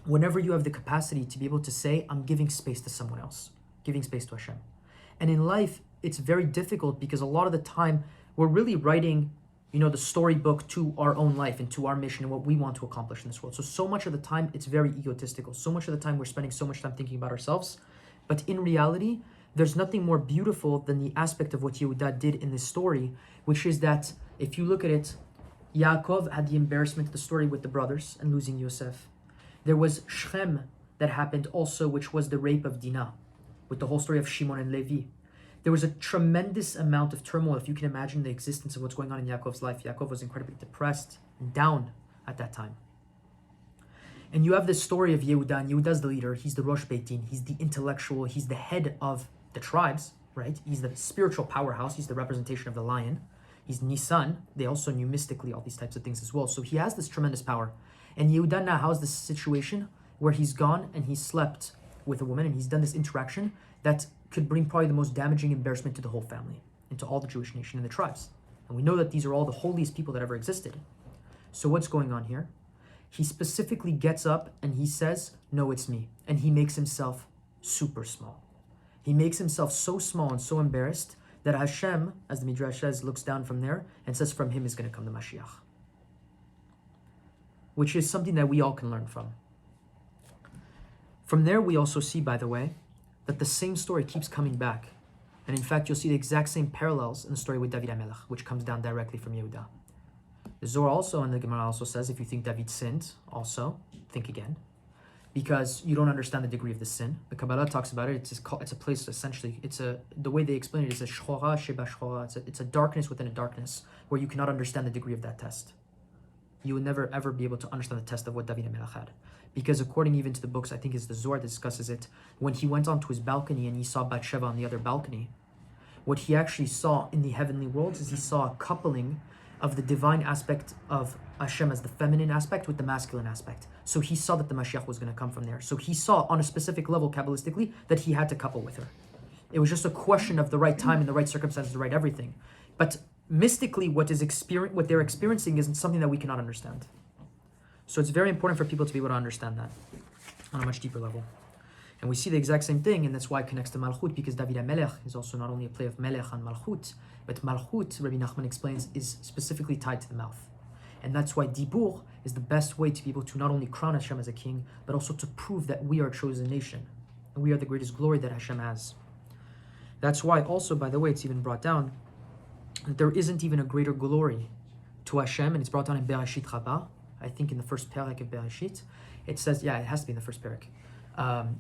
whenever you have the capacity to be able to say, I'm giving space to someone else, giving space to Hashem. And in life, it's very difficult because a lot of the time, we're really writing, the storybook to our own life and to our mission and what we want to accomplish in this world. So much of the time, it's very egotistical. So much of the time, we're spending so much time thinking about ourselves. But in reality, there's nothing more beautiful than the aspect of what Yehuda did in this story, which is that if you look at it, Yaakov had the embarrassment of the story with the brothers and losing Yosef. There was Shechem that happened also, which was the rape of Dinah, with the whole story of Shimon and Levi. There was a tremendous amount of turmoil. If you can imagine the existence of what's going on in Yaakov's life, Yaakov was incredibly depressed and down at that time. And you have this story of Yehuda, and Yehuda's the leader. He's the Rosh Beitin. He's the intellectual. He's the head of the tribes, right? He's the spiritual powerhouse. He's the representation of the lion. He's Nisan. They also knew mystically all these types of things as well. So he has this tremendous power. And Yehuda now has this situation where he's gone and he slept with a woman and he's done this interaction that could bring probably the most damaging embarrassment to the whole family and to all the Jewish nation and the tribes. And we know that these are all the holiest people that ever existed. So what's going on here? he specifically gets up and he says, no, it's me. And he makes himself super small. He makes himself so small and so embarrassed that Hashem, as the Midrash says, looks down from there and says from him is going to come the Mashiach. Which is something that we all can learn from. From there, we also see, by the way, that the same story keeps coming back. And in fact, you'll see the exact same parallels in the story with David HaMelech, which comes down directly from Yehuda. The Zohar also, and the Gemara also says, if you think David sinned, also, think again. Because you don't understand the degree of the sin. The Kabbalah talks about it, it's a place, essentially, the way they explain it is a shchora sheba shchora. It's a darkness within a darkness, where you cannot understand the degree of that test. You will never ever be able to understand the test of what David HaMelech had. Because according even to the books, I think it's the Zohar that discusses it, when he went onto his balcony and he saw Bathsheba on the other balcony, what he actually saw in the heavenly worlds is he saw a coupling of the divine aspect of Hashem as the feminine aspect with the masculine aspect. So he saw that the Mashiach was going to come from there. So he saw on a specific level, Kabbalistically, that he had to couple with her. It was just a question of the right time and the right circumstances, the right everything. But mystically, what they're experiencing isn't something that we cannot understand. So it's very important for people to be able to understand that on a much deeper level. And we see the exact same thing, and that's why it connects to Malchut, because David HaMelech is also not only a play of Melech on Malchut, but Malchut, Rabbi Nachman explains, is specifically tied to the mouth. And that's why Dibur is the best way to be able to not only crown Hashem as a king, but also to prove that we are a chosen nation, and we are the greatest glory that Hashem has. That's why also, by the way, it's even brought down that there isn't even a greater glory to Hashem, and it's brought down in Bereshit Rabbah, I think in the first parak of Bereshit. It says, it has to be in the first parak,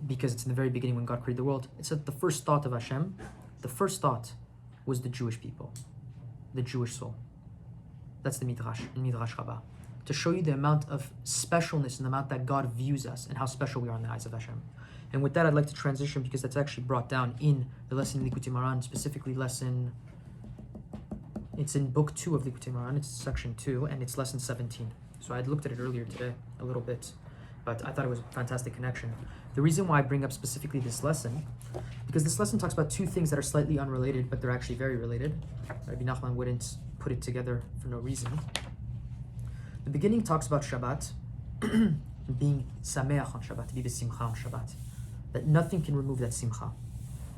because it's in the very beginning when God created the world. It said the first thought of Hashem, the first thought was the Jewish people, the Jewish soul. That's the Midrash, in Midrash Rabbah. To show you the amount of specialness and the amount that God views us and how special we are in the eyes of Hashem. And with that, I'd like to transition, because that's actually brought down in the lesson in Likutei Moharan, specifically it's in book 2 of Likutei Moharan, it's section 2, and it's lesson 17. So I had looked at it earlier today, a little bit, but I thought it was a fantastic connection. The reason why I bring up specifically this lesson, because this lesson talks about two things that are slightly unrelated, but they're actually very related. Rabbi Nachman wouldn't put it together for no reason. The beginning talks about Shabbat, being sameach on Shabbat, to be simcha on Shabbat, that nothing can remove that simcha.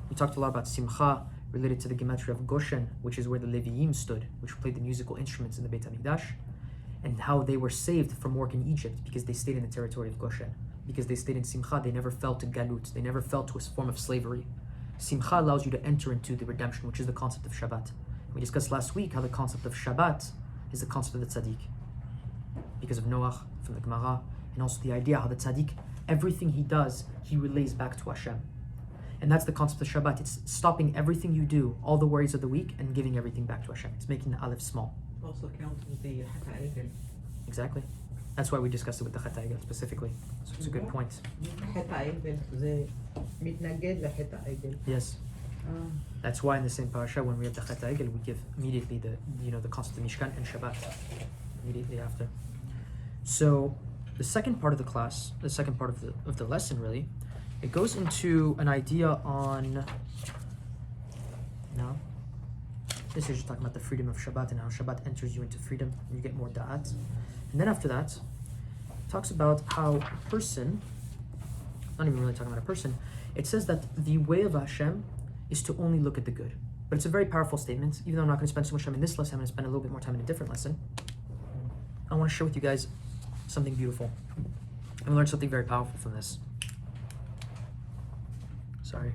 We talked a lot about simcha related to the gematria of Goshen, which is where the Leviim stood, which played the musical instruments in the Beit HaMikdash, and how they were saved from work in Egypt because they stayed in the territory of Goshen. Because they stayed in Simcha, they never fell to Galut, they never fell to a form of slavery. Simcha allows you to enter into the redemption, which is the concept of Shabbat. We discussed last week how the concept of Shabbat is the concept of the Tzadik, because of Noach from the Gemara, and also the idea how the Tzadik, everything he does, he relays back to Hashem. And that's the concept of Shabbat. It's stopping everything you do, all the worries of the week, and giving everything back to Hashem. It's making the Alef small. Also counts with the Hitbodedut. Exactly. That's why we discussed it with the Hitbodedut specifically. So it's a good point. Hitbodedut זה מתנגד לחטא. Yes. That's why in the same parashah, when we have the Hitbodedut, we give immediately the concept of Mishkan and Shabbat immediately after. So the second part of the class, the second part of the lesson really, it goes into an idea on now. This is just talking about the freedom of Shabbat and how Shabbat enters you into freedom and you get more da'at. And then after that, it talks about how a person, not even really talking about a person, it says that the way of Hashem is to only look at the good. But it's a very powerful statement. Even though I'm not going to spend so much time in this lesson, I'm going to spend a little bit more time in a different lesson. I want to share with you guys something beautiful. And learn something very powerful from this. Sorry.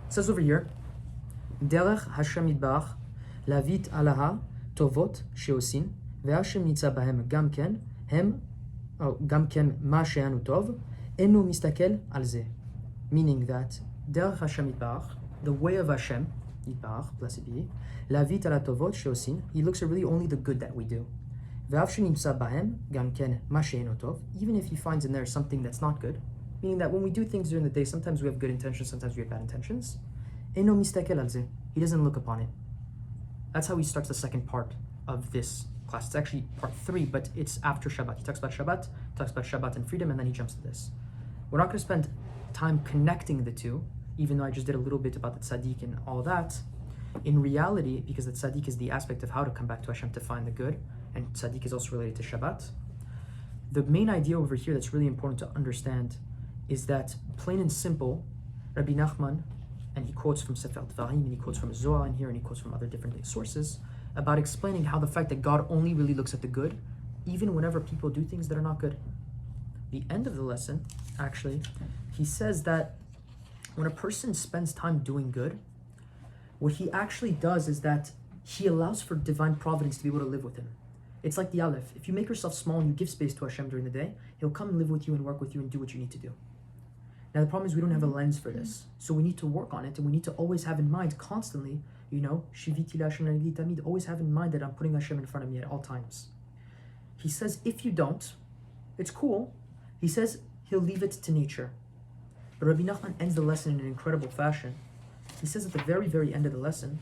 It says over here, Derech Hashem Yitbarach Lavit Alaha Tovot Sheosin Ve'Hashem Nitza Bahem Gam Ken Ma She'anu Tov Enu Mistakel Al Zeh. Meaning that Derech Hashem Yitbarach, the way of Hashem Yitbarach, blessed be, Lavit Ala Tovot Sheosin, he looks at really only the good that we do. Ve'Hashem Nitza Bahem Gam Ken Ma She'anu Tov, even if he finds in there something that's not good. Meaning that when we do things during the day, sometimes we have good intentions, sometimes we have bad intentions. Eno mistakel al zeh. He doesn't look upon it. That's how he starts the second part of this class. It's actually part 3, but it's after Shabbat. He talks about Shabbat and freedom, and then he jumps to this. We're not going to spend time connecting the two, even though I just did a little bit about the Tzadik and all that. In reality, because the Tzadik is the aspect of how to come back to Hashem to find the good, and Tzadik is also related to Shabbat, the main idea over here that's really important to understand is that, plain and simple, Rabbi Nachman, and he quotes from Sefer Dvarim, and he quotes from Zohar in here, and he quotes from other different sources, about explaining how the fact that God only really looks at the good, even whenever people do things that are not good. The end of the lesson, actually, he says that when a person spends time doing good, what he actually does is that he allows for divine providence to be able to live with him. It's like the Alef. If you make yourself small and you give space to Hashem during the day, He'll come and live with you and work with you and do what you need to do. Now the problem is we don't have a lens for this. So we need to work on it, and we need to always have in mind constantly, Shiviti Hashem tamid, always have in mind that I'm putting Hashem in front of me at all times. He says if you don't, it's cool. He says he'll leave it to nature. But Rabbi Nachman ends the lesson in an incredible fashion. He says at the very, very end of the lesson,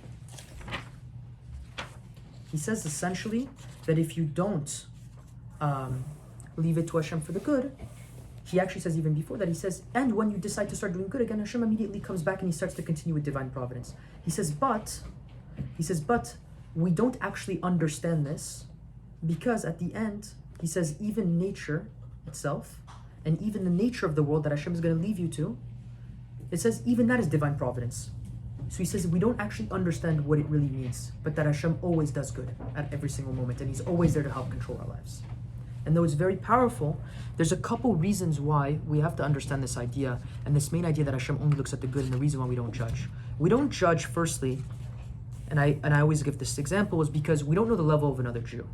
he says essentially that if you don't leave it to Hashem for the good, he actually says even before that, he says, and when you decide to start doing good again, Hashem immediately comes back and he starts to continue with divine providence. He says, but we don't actually understand this, because at the end, he says, even nature itself, and even the nature of the world that Hashem is going to leave you to, it says even that is divine providence. So he says we don't actually understand what it really means, but that Hashem always does good at every single moment, and He's always there to help control our lives. And though it's very powerful, there's a couple reasons why we have to understand this idea, and this main idea that Hashem only looks at the good, and the reason why we don't judge. We don't judge, firstly, and I always give this example, is because we don't know the level of another Jew.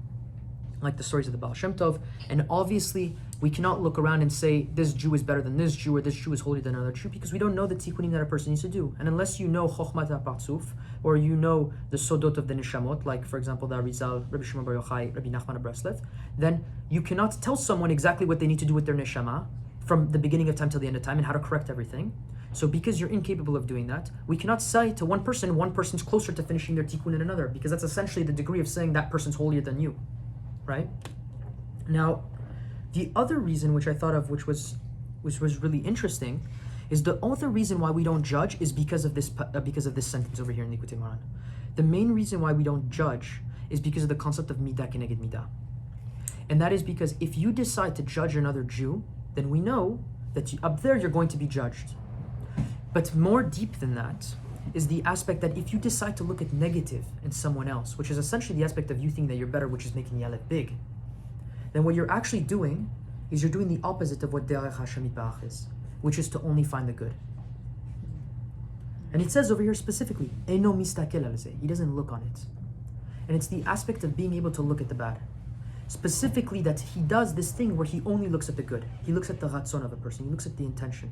Like the stories of the Baal Shem Tov, and obviously we cannot look around and say this Jew is better than this Jew, or this Jew is holier than another Jew, because we don't know the tikkunim that a person needs to do. And unless you know Chochmat HaPartzuf, or you know the Sodot of the Neshamot, like for example the Ari'zl, Rabbi Shimon Bar Yochai, Rabbi Nachman of Breslev, then you cannot tell someone exactly what they need to do with their Neshama from the beginning of time till the end of time, and how to correct everything. So because you're incapable of doing that, we cannot say to one person's closer to finishing their tikkun than another, because that's essentially the degree of saying that person's holier than you. Right? Now, the other reason which I thought of, which was really interesting, is the other reason why we don't judge is because of this sentence over here in Likutei Moharan. The main reason why we don't judge is because of the concept of midah keneged midah, and that is because if you decide to judge another Jew, then we know that up there you're going to be judged. But more deep than that is the aspect that if you decide to look at negative in someone else, which is essentially the aspect of you thinking that you're better, which is making the Alef big, then what you're actually doing is you're doing the opposite of what Derech Hashem Yitbarach is, which is to only find the good. And it says over here specifically, Eino mistakel al zeh, he doesn't look on it. And it's the aspect of being able to look at the bad. Specifically that he does this thing where he only looks at the good. He looks at the ratzon of a person, he looks at the intention.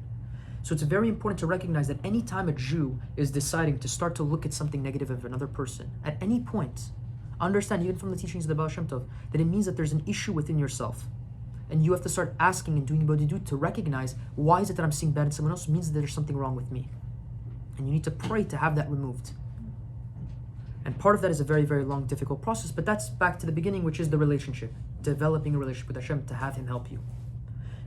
So it's very important to recognize that any time a Jew is deciding to start to look at something negative of another person, at any point, understand, even from the teachings of the Baal Shem Tov, that it means that there's an issue within yourself. And you have to start asking and doing hitbodedut to recognize, why is it that I'm seeing bad in someone else? It means that there's something wrong with me. And you need to pray to have that removed. And part of that is a very, very long, difficult process, but that's back to the beginning, which is the relationship. Developing a relationship with Hashem to have Him help you.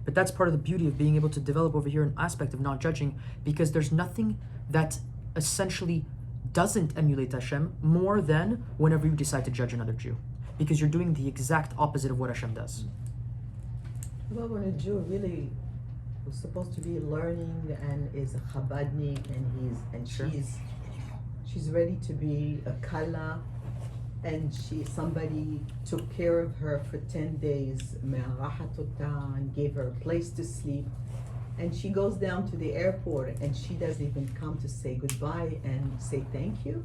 But that's part of the beauty of being able to develop over here an aspect of not judging, because there's nothing that essentially doesn't emulate Hashem more than whenever you decide to judge another Jew, because you're doing the exact opposite of what Hashem does. Well, when a Jew really was supposed to be learning and is a Chabadnik, and Sure. she's ready to be a Kala, and somebody took care of her for 10 days, me'arachat ota, and gave her a place to sleep, and she goes down to the airport and she doesn't even come to say goodbye and say thank you.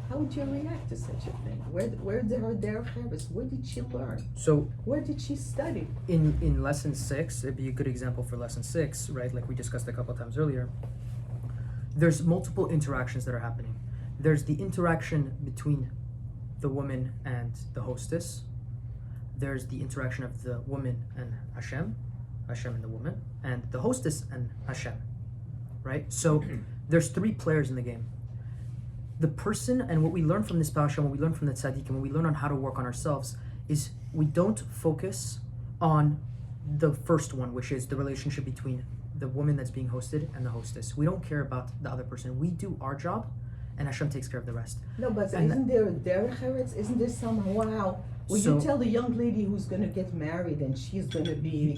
How would you react to such a thing? Where did her derech eretz? Where did she learn? So Where did she study? in lesson 6, it'd be a good example for lesson 6, right? Like we discussed a couple of times earlier. There's multiple interactions that are happening. There's the interaction between the woman and the hostess. There's the interaction of the woman and Hashem and the woman, and the hostess and Hashem, right? So there's 3 players in the game. The person, and what we learn from this parashah, what we learn from the Tzadik, and what we learn on how to work on ourselves, is we don't focus on the first one, which is the relationship between the woman that's being hosted and the hostess. We don't care about the other person. We do our job, and Hashem takes care of the rest. No, but And isn't there a derech eretz? Isn't there some, wow, when So- you tell the young lady who's going to get married and she's going to be,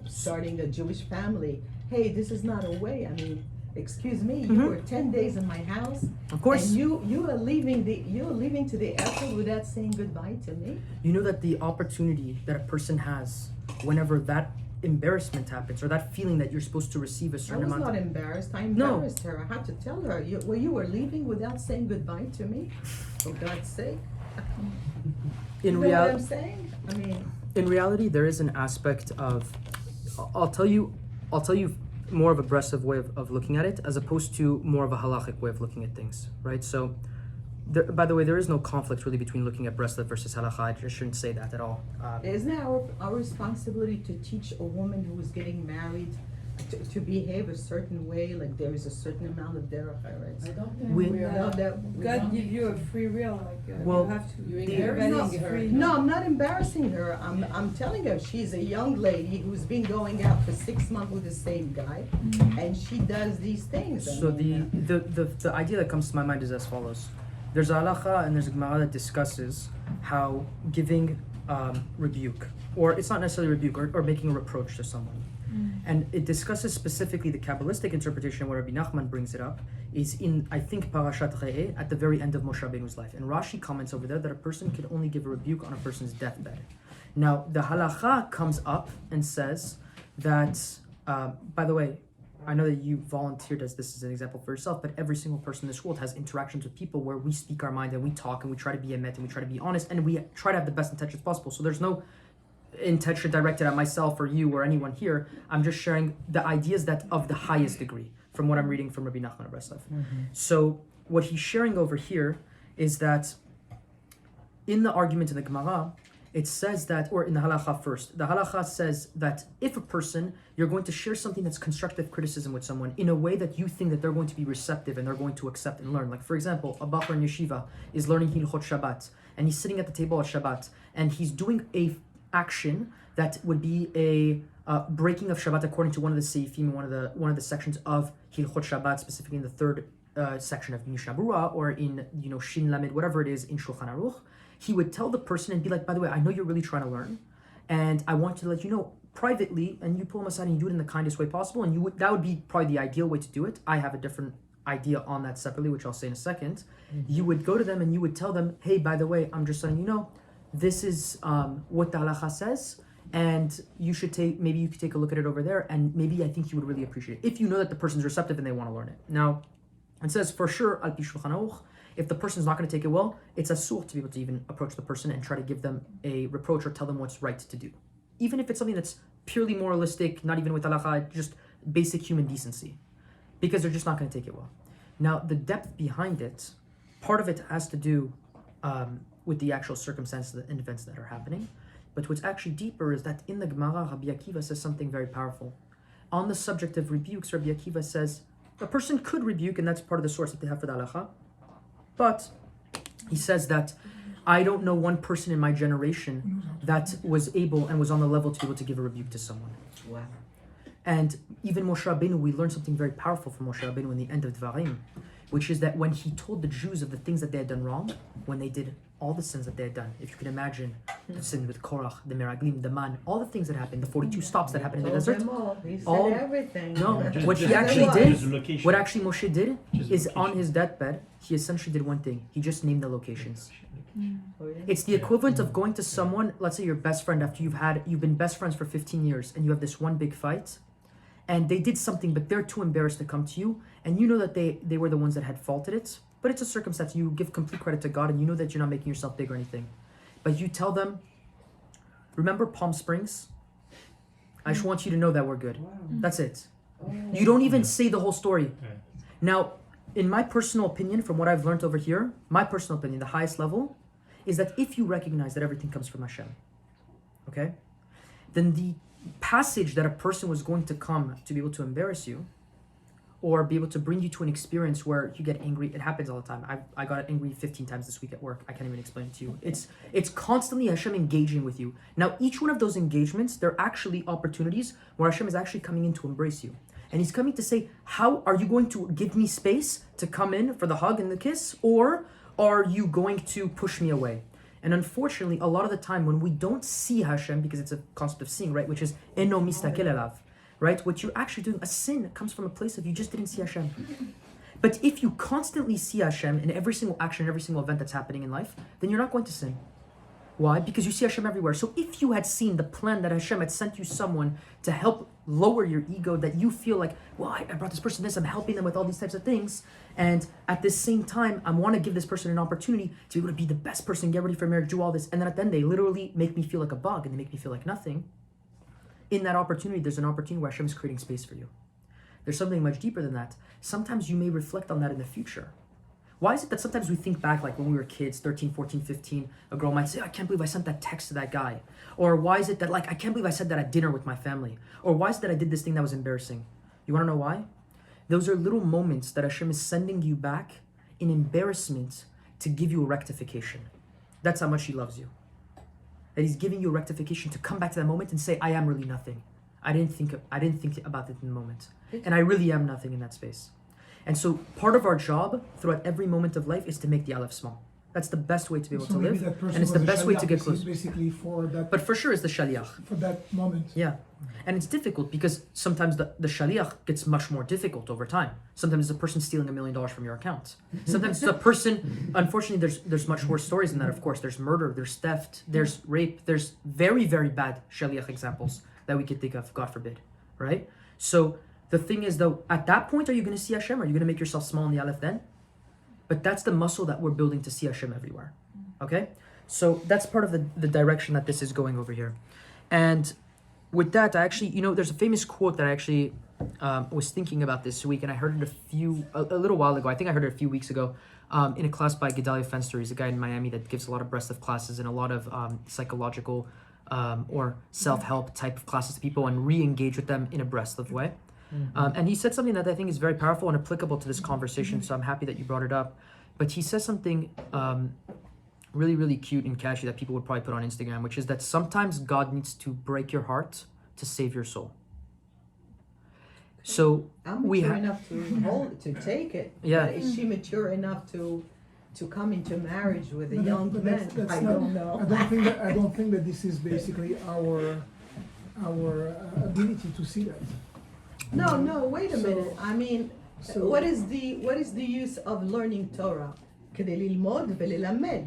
starting a Jewish family, hey, this is not a way. I mean, excuse me, you were 10 days in my house, Of course, and you are leaving to the airport without saying goodbye to me. you know that the opportunity that a person has whenever that embarrassment happens, or that feeling that you're supposed to receive a I certain was amount not of... embarrassed. I No. embarrassed her. I had to tell her, you were leaving without saying goodbye to me. For God's sake. In You know what I'm reality, saying? I mean, in reality, there is an aspect of, I'll tell you more of a aggressive way of looking at it, as opposed to more of a halachic way of looking at things, right? So, by the way, there is no conflict really between looking at Breslev versus halacha. I just shouldn't say that at all. isn't it our responsibility to teach a woman who is getting married to behave a certain way, like there is a certain amount of derech eretz? I don't think We- we are. No, that God give you a free will, like Well, you have to. You're Everything's free. No, I'm not embarrassing her. I'm telling her she's a young lady who's been going out for 6 months with the same guy, and she does these things. I So mean, the idea that comes to my mind is as follows. There's a halacha and there's a Gemara that discusses how giving rebuke, or it's not necessarily rebuke, or making a reproach to someone. And it discusses specifically the Kabbalistic interpretation where Rabbi Nachman brings it up, is in, I think, parashat Re'eh, at the very end of Moshe Rabbeinu's life. And Rashi comments over there that a person can only give a rebuke on a person's deathbed. Now, the halacha comes up and says that, by the way, I know that you volunteered as this as an example for yourself, but every single person in this world has interactions with people where we speak our mind and we talk and we try to be emet and we try to be honest and we try to have the best intentions possible. So there's no intention directed at myself or you or anyone here. I'm just sharing the ideas that of the highest degree from what I'm reading from Rabbi Nachman of Breslev. So what he's sharing over here is that in the argument in the Gemara, it says that, or in the halacha first, the halacha says that if a person, you're going to share something that's constructive criticism with someone in a way that you think that they're going to be receptive and they're going to accept and learn. Like, for example, a bachar in yeshiva is learning hilchot Shabbat, and he's sitting at the table at Shabbat, and he's doing a action that would be a breaking of Shabbat according to one of the seifim, one of the sections of hilchot Shabbat, specifically in the third section of Mishnah Berurah, or in Shin Lamed, whatever it is in Shulchan Aruch. He would tell the person and be like, by the way, I know you're really trying to learn, and I want to let you know privately, and you pull him aside and you do it in the kindest way possible, and that would be probably the ideal way to do it. I have a different idea on that separately, which I'll say in a second. You would go to them and you would tell them, hey, by the way, I'm just letting you know, this is what the halacha says, and you could take a look at it over there, and maybe I think you would really appreciate it, if you know that the person's receptive and they want to learn it. Now, it says for sure, al pi Shulchan Aruch, if the person's not going to take it well, it's asur to be able to even approach the person and try to give them a reproach or tell them what's right to do. Even if it's something that's purely moralistic, not even with halacha, just basic human decency. Because they're just not going to take it well. Now, the depth behind it, part of it has to do with the actual circumstances and events that are happening. But what's actually deeper is that in the Gemara, Rabbi Akiva says something very powerful. On the subject of rebukes, Rabbi Akiva says, a person could rebuke, and that's part of the source that they have for the halacha. But he says that I don't know one person in my generation that was able and was on the level to be able to give a rebuke to someone. wow. And even Moshe Rabbeinu, we learned something very powerful from Moshe Rabbeinu in the end of Dvarim, which is that when he told the Jews of the things that they had done wrong, when they did all the sins that they had done, if you can imagine the sin with Korach, the Meraglim, the Man, all the things that happened, the 42 stops that happened in the Told desert. them all. He said all- everything. No, Just- what he just- actually just did, the location. what actually Moshe did, Just the is on location. his deathbed, he essentially did one thing. He just named the locations. Oh, yeah. It's the equivalent of going to someone, let's say your best friend, after you've been best friends for 15 years and you have this one big fight, and they did something but they're too embarrassed to come to you, and you know that they were the ones that had faulted it, but it's a circumstance. You give complete credit to God and you know that you're not making yourself big or anything. But you tell them, remember Palm Springs? I just want you to know that we're good. That's it. You don't even say the whole story. Yeah. Now, in my personal opinion, from what I've learned over here, my personal opinion, the highest level, is that if you recognize that everything comes from Hashem, okay, then the passage that a person was going to come to be able to embarrass you, or be able to bring you to an experience where you get angry. It happens all the time. I got angry 15 times this week at work. I can't even explain it to you. It's constantly Hashem engaging with you. Now, each one of those engagements, they're actually opportunities where Hashem is actually coming in to embrace you. And he's coming to say, how are you going to give me space to come in for the hug and the kiss? Or are you going to push me away? And unfortunately, a lot of the time when we don't see Hashem, because it's a concept of seeing, right? Which is eno mistakel elav, right? What you're actually doing, a sin comes from a place of you just didn't see Hashem. But if you constantly see Hashem in every single action, every single event that's happening in life, then you're not going to sin. Why? Because you see Hashem everywhere. So if you had seen the plan that Hashem had sent you someone to help lower your ego, that you feel like, well, I brought this person this, I'm helping them with all these types of things, and at the same time, I want to give this person an opportunity to be able to be the best person, get ready for marriage, do all this, and then at the end, they literally make me feel like a bug, and they make me feel like nothing. In that opportunity, there's an opportunity where Hashem is creating space for you. There's something much deeper than that. Sometimes you may reflect on that in the future. Why is it that sometimes we think back, like when we were kids, 13, 14, 15, a girl might say, I can't believe I sent that text to that guy. Or why is it that, like, I can't believe I said that at dinner with my family. Or why is it that I did this thing that was embarrassing? You want to know why? Those are little moments that Hashem is sending you back in embarrassment to give you a rectification. That's how much He loves you. That He's giving you a rectification to come back to that moment and say, I am really nothing. I didn't think about it in the moment. And I really am nothing in that space. And so part of our job throughout every moment of life is to make the Alef small. That's the best way to be able to live. And it's the best way to get close. Basically for that. But for sure it's the shaliach. For that moment. Yeah. And it's difficult because sometimes the shaliach gets much more difficult over time. Sometimes it's a person stealing $1 million from your account. Sometimes it's a person, unfortunately there's much worse stories than that, of course. There's murder, there's theft, there's rape, there's very, very bad shaliach examples that we could think of, God forbid, right? So the thing is though, at that point, are you going to see Hashem? Are you going to make yourself small in the Alef then? But that's the muscle that we're building to see Hashem everywhere, okay? So that's part of the direction that this is going over here. And with that, I actually, there's a famous quote that I actually was thinking about this week, and I heard it a little while ago. I think I heard it a few weeks ago in a class by Gedalia Fenster. He's a guy in Miami that gives a lot of breast of classes and a lot of psychological or self-help type of classes to people and re-engage with them in a breast of way. And he said something that I think is very powerful and applicable to this conversation, so I'm happy that you brought it up. But he says something really, really cute and catchy that people would probably put on Instagram, which is that sometimes God needs to break your heart to save your soul. So I'm mature enough to take it. Yeah. But is she mature enough to come into marriage with a young man? That's I not, don't know. I don't think that this is basically our ability to see that. No, wait a So- minute. I mean, so- what is the use of learning Torah? כדי ללמוד וללמד.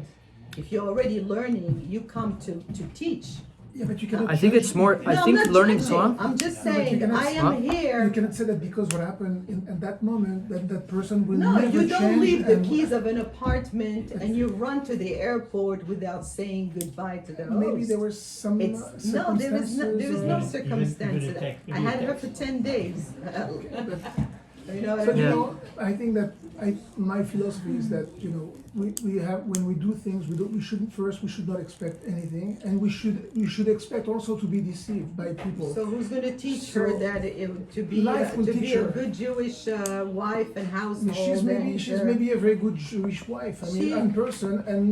If you're already learning, you come to teach. Yeah, but you cannot. I think it's more, I No, think I'm not learning judging. Torah, I'm just No, but you saying, cannot I am stop. You here. cannot say that because what happened at that moment, that person will No, never you don't change leave the and- keys of an apartment and you run to the airport without saying goodbye to the host. Maybe there was some There is no circumstances. circumstances. I had her for 10 days. You know what So I mean? I think that my philosophy is that we have, when we do things, we should not expect anything, and we should expect also to be deceived by people. So who's going to teach So, her that to be life will teach a her. good Jewish wife and household? She's maybe a very good Jewish wife. I mean, in person, and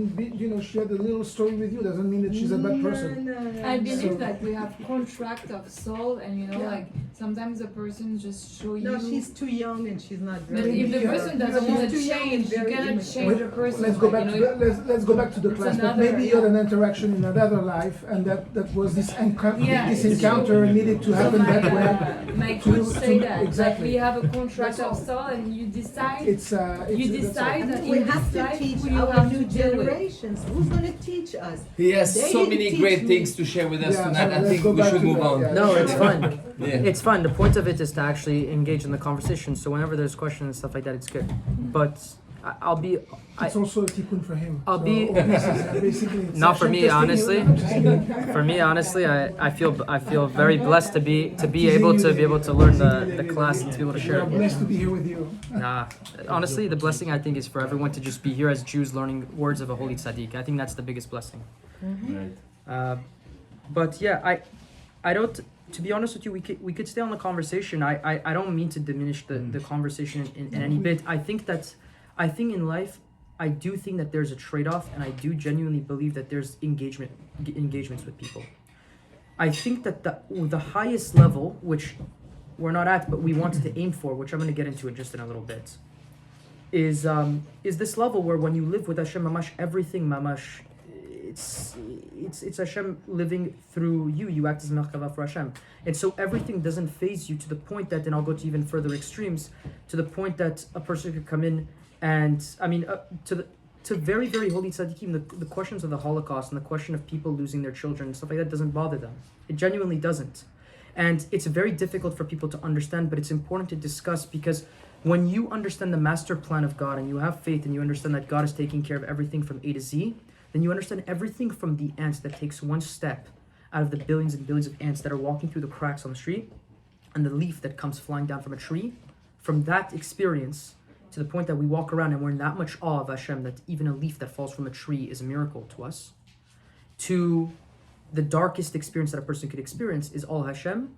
she had a little story with you. Doesn't mean that she's a bad person. No. I believe So- that we have contract of soul, and Yeah. like sometimes a person just show you. No, she's too young and she's not But very. if the Yeah. person doesn't want She's to too young change, and you very cannot immature. change a person. Let's go back like, to let's go back to the It's class. But another- maybe you had an interaction in another life, and that was this Yeah, this it's encounter true. needed to So happen that way. my to- coach say to- that exactly. like we have a contract That's of all. soul, and you decide. It's You that's all. decide that We in have this to life teach who you our have new to deal with. generations. Who's going to teach us? He has They so didn't many teach great me. things to share with us Yeah, tonight. so I let's think go we back should to move that, on. yeah. no, it's fun. Yeah. It's fun. The point of it is to actually engage in the conversation. So whenever there's questions and stuff like that, it's good. But I'll be, It's also a tikkun for him. I'll So be- this is basically it's Not for Hashem me, testing you. honestly. I'm just kidding. For me, honestly, I feel very blessed to be able to learn the class and to be able to share We're it. blessed to be here with you. Nah, honestly, the blessing I think is for everyone to just be here as Jews learning words of a holy Tzadik. I think that's the biggest blessing. Right. But yeah, I don't. To be honest with you, we could stay on the conversation. I don't mean to diminish the conversation in any bit. I think in life, I do think that there's a trade-off, and I do genuinely believe that there's engagements with people. I think that the highest level, which we're not at, but we wanted to aim for, which I'm going to get into in just in a little bit, is this level where when you live with Hashem mamash, everything mamash, it's Hashem living through you. You act as merkava for Hashem, and so everything doesn't phase you to the point that, and I'll go to even further extremes, to the point that a person could come in and to very, very holy tzaddikim, the questions of the Holocaust and the question of people losing their children and stuff like that doesn't bother them. It genuinely doesn't. And it's very difficult for people to understand, but it's important to discuss, because when you understand the master plan of God and you have faith and you understand that God is taking care of everything from A to Z, then you understand everything from the ants that takes one step out of the billions and billions of ants that are walking through the cracks on the street, and the leaf that comes flying down from a tree. From that experience, to the point that we walk around and we're in that much awe of Hashem that even a leaf that falls from a tree is a miracle to us, to the darkest experience that a person could experience is all Hashem,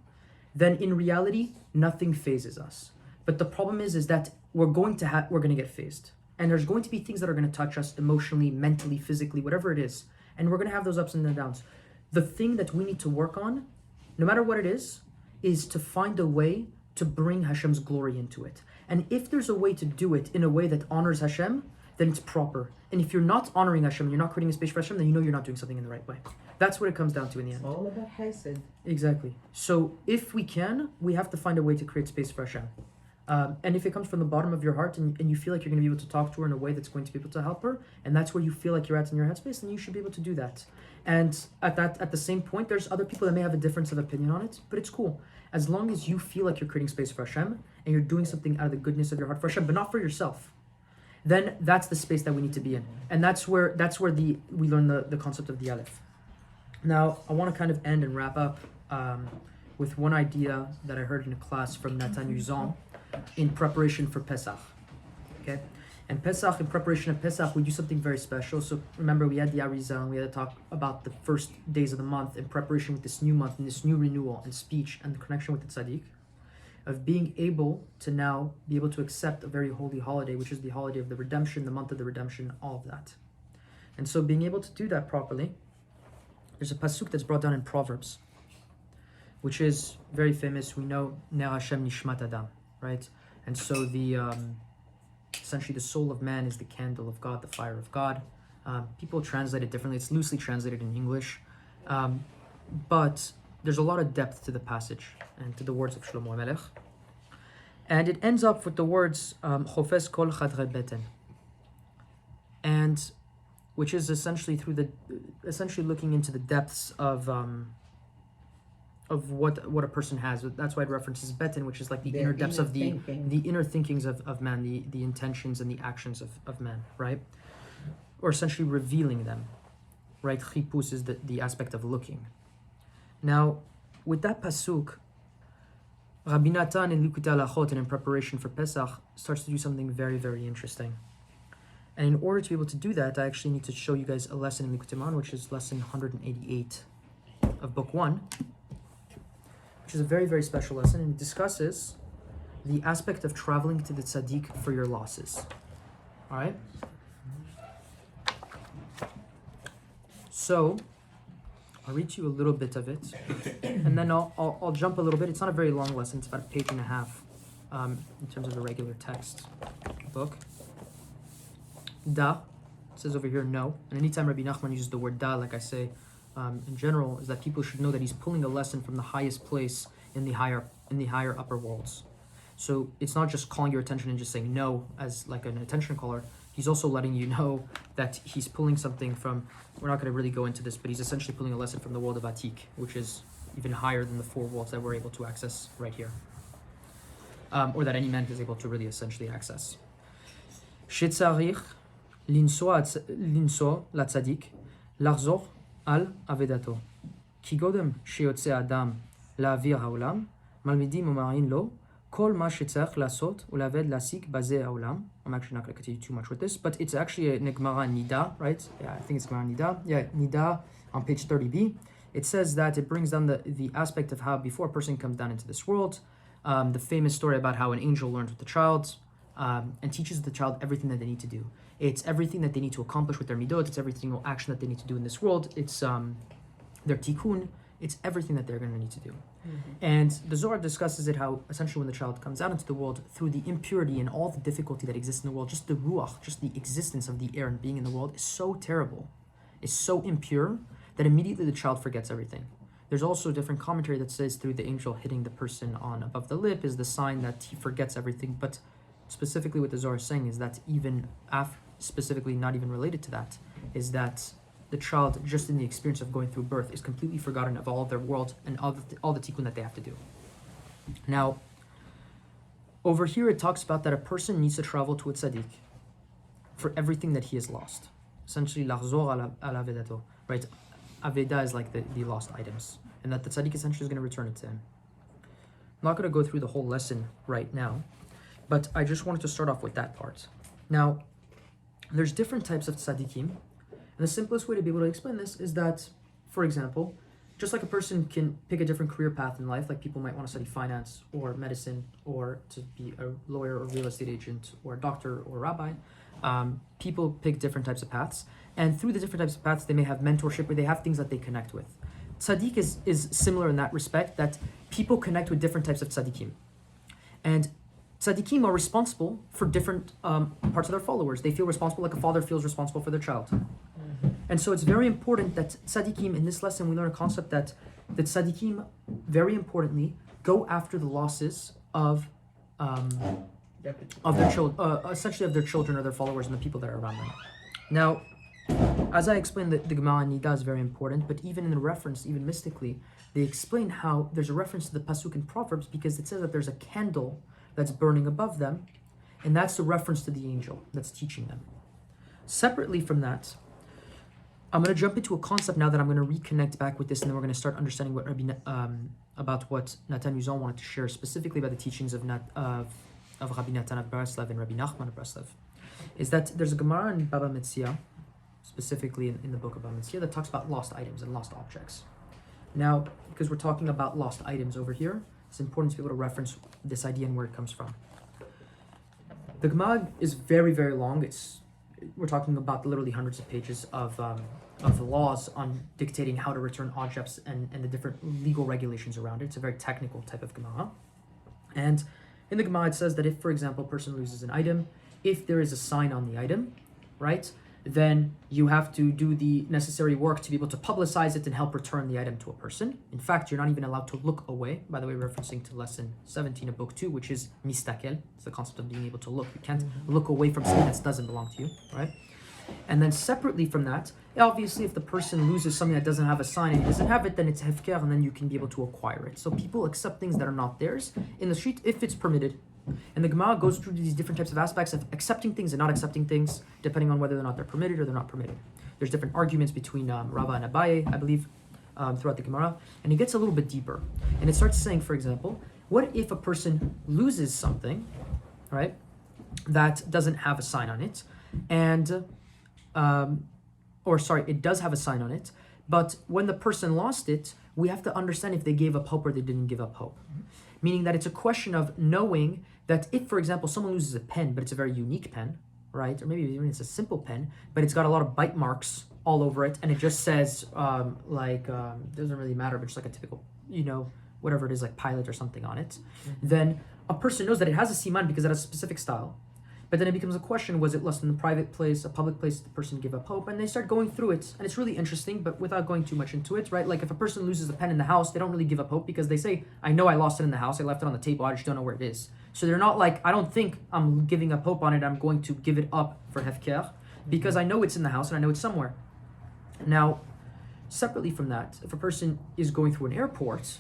then in reality, nothing phases us. But the problem is that we're going to get phased. And there's going to be things that are going to touch us emotionally, mentally, physically, whatever it is. And we're going to have those ups and downs. The thing that we need to work on, no matter what it is to find a way to bring Hashem's glory into it. And if there's a way to do it in a way that honors Hashem, then it's proper. And if you're not honoring Hashem, you're not creating a space for Hashem, then you know you're not doing something in the right way. That's what it comes down to in the end. All about chesed. Exactly. So if we can, we have to find a way to create space for Hashem. And if it comes from the bottom of your heart and you feel like you're going to be able to talk to her in a way that's going to be able to help her, and that's where you feel like you're at in your headspace, then you should be able to do that. And at the same point, there's other people that may have a difference of opinion on it, but it's cool. As long as you feel like you're creating space for Hashem and you're doing something out of the goodness of your heart for Hashem, but not for yourself, then that's the space that we need to be in. And that's where we learn the concept of the Alef. Now, I want to kind of end and wrap up with one idea that I heard in a class from Nathan Uzan in preparation for Pesach. Okay? And Pesach, in preparation of Pesach, we do something very special. So remember, we had the Ari'zl, we had to talk about the first days of the month in preparation with this new month and this new renewal and speech and the connection with the Tzadik, of being able to now be able to accept a very holy holiday, which is the holiday of the redemption, the month of the redemption, all of that. And so being able to do that properly, there's a pasuk that's brought down in Proverbs, which is very famous. We know Ner Hashem Nishmat Adam, right? And so essentially the soul of man is the candle of God, the fire of God. People translate it differently. It's loosely translated in English, but there's a lot of depth to the passage and to the words of Shlomo HaMelech. And it ends up with the words Chofes kol chadre beten, and which is essentially looking into the depths of what a person has. That's why it references beten, which is like the inner depths of the inner thinkings of man, the intentions and the actions of man, right? Or essentially revealing them, right? Chipus is the aspect of looking. Now, with that pasuk, Rabbi Natan in Likutei Moharan and in preparation for Pesach starts to do something very, very interesting. And in order to be able to do that, I actually need to show you guys a lesson in Likutei Moharan, which is lesson 188 of book 1, which is a very, very special lesson, and it discusses the aspect of traveling to the Tzadik for your losses. All right? So, I'll read you a little bit of it, and then I'll jump a little bit. It's not a very long lesson. It's about a page and a half in terms of the regular text book. Da, it says over here, no. And anytime Rabbi Nachman uses the word da, like I say, in general, is that people should know that he's pulling a lesson from the highest place in the higher upper worlds. So it's not just calling your attention and just saying no as like an attention caller. He's also letting you know that he's pulling something from, we're not going to really go into this, but he's essentially pulling a lesson from the world of Atik, which is even higher than the 4 worlds that we're able to access right here. Or that any man is able to really essentially access. Shetzarich linsor latzadik larzor al avedato. Ki godem sheyotze adam la'avir ha'olam malmidim umarin lo kol ma shetzarich lasot ulaved lasik bazeh ha'olam. I'm actually not going to continue too much with this, but it's actually a Gemara Niddah, right? Yeah, I think it's Gemara Niddah. Yeah, Niddah on page 30b. It says that it brings down the aspect of how before a person comes down into this world, the famous story about how an angel learns with the child and teaches the child everything that they need to do. It's everything that they need to accomplish with their midot. It's every single action that they need to do in this world. It's their tikkun. It's everything that they're going to need to do. And the Zohar discusses it how essentially when the child comes out into the world, through the impurity and all the difficulty that exists in the world, just the ruach, just the existence of the air and being in the world is so terrible, is so impure, that immediately the child forgets everything. There's also a different commentary that says through the angel hitting the person on above the lip is the sign that he forgets everything. But specifically what the Zohar is saying is that even specifically not even related to that, is that the child, just in the experience of going through birth, is completely forgotten of all of their world and all the tikkun that they have to do. Now, over here it talks about that a person needs to travel to a tzaddik for everything that he has lost. Essentially, lahzor ala avedato, right? Aveda is like the lost items, and that the tzaddik essentially is going to return it to him. I'm not going to go through the whole lesson right now, but I just wanted to start off with that part. Now, there's different types of tzaddikim. And the simplest way to be able to explain this is that, for example, just like a person can pick a different career path in life, like people might want to study finance or medicine or to be a lawyer or real estate agent or a doctor or a rabbi, people pick different types of paths. And through the different types of paths, they may have mentorship or they have things that they connect with. Tzadik is similar in that respect, that people connect with different types of tzaddikim. And tzaddikim are responsible for different parts of their followers. They feel responsible like a father feels responsible for their child. And so it's very important that tzaddikim, in this lesson we learn a concept that the tzaddikim, very importantly, go after the losses of their children, essentially of their children or their followers and the people that are around them. Now, as I explained, the Gemara and Niddah is very important, but even in the reference, even mystically, they explain how there's a reference to the pasuk in Proverbs because it says that there's a candle that's burning above them, and that's a reference to the angel that's teaching them. Separately from that, I'm going to jump into a concept now that I'm going to reconnect back with this, and then we're going to start understanding what about what Natan Yuzon wanted to share specifically about the teachings of Rabbi Natan of Breslev and Rabbi Nachman of Breslev. Is that there's a Gemara in Bava Metzia, specifically in the book of Bava Metzia, that talks about lost items and lost objects. Now, because we're talking about lost items over here, it's important to be able to reference this idea and where it comes from. The Gemara is very, very long. We're talking about literally hundreds of pages of the laws on dictating how to return objects and the different legal regulations around it. It's a very technical type of Gemara. And in the Gemara it says that if, for example, a person loses an item, if there is a sign on the item, right, then you have to do the necessary work to be able to publicize it and help return the item to a person. In fact, you're not even allowed to look away. By the way, referencing to lesson 17 of book 2, which is mistakel. It's the concept of being able to look. You can't look away from something that doesn't belong to you, right? And then separately from that, obviously if the person loses something that doesn't have a sign and he doesn't have it, then it's hefker, and then you can be able to acquire it. So people accept things that are not theirs in the street if it's permitted. And the Gemara goes through these different types of aspects of accepting things and not accepting things, depending on whether or not they're permitted or they're not permitted. There's different arguments between Rava and Abaye, I believe, throughout the Gemara, and it gets a little bit deeper. And it starts saying, for example, what if a person loses something, right, that doesn't have a sign on it, and it does have a sign on it, but when the person lost it, we have to understand if they gave up hope or they didn't give up hope. Meaning that it's a question of knowing that if, for example, someone loses a pen, but it's a very unique pen, right? Or maybe even it's a simple pen, but it's got a lot of bite marks all over it, and it just says, doesn't really matter, but just like a typical, whatever it is, like pilot or something on it, then a person knows that it has a siman because it has a specific style. But then it becomes a question, was it less in a private place, a public place, the person give up hope? And they start going through it. And it's really interesting, but without going too much into it, right? Like if a person loses a pen in the house, they don't really give up hope because they say, I know I lost it in the house, I left it on the table, I just don't know where it is. So they're not like, I don't think I'm giving up hope on it, I'm going to give it up for hefker, because I know it's in the house and I know it's somewhere. Now, separately from that, if a person is going through an airport,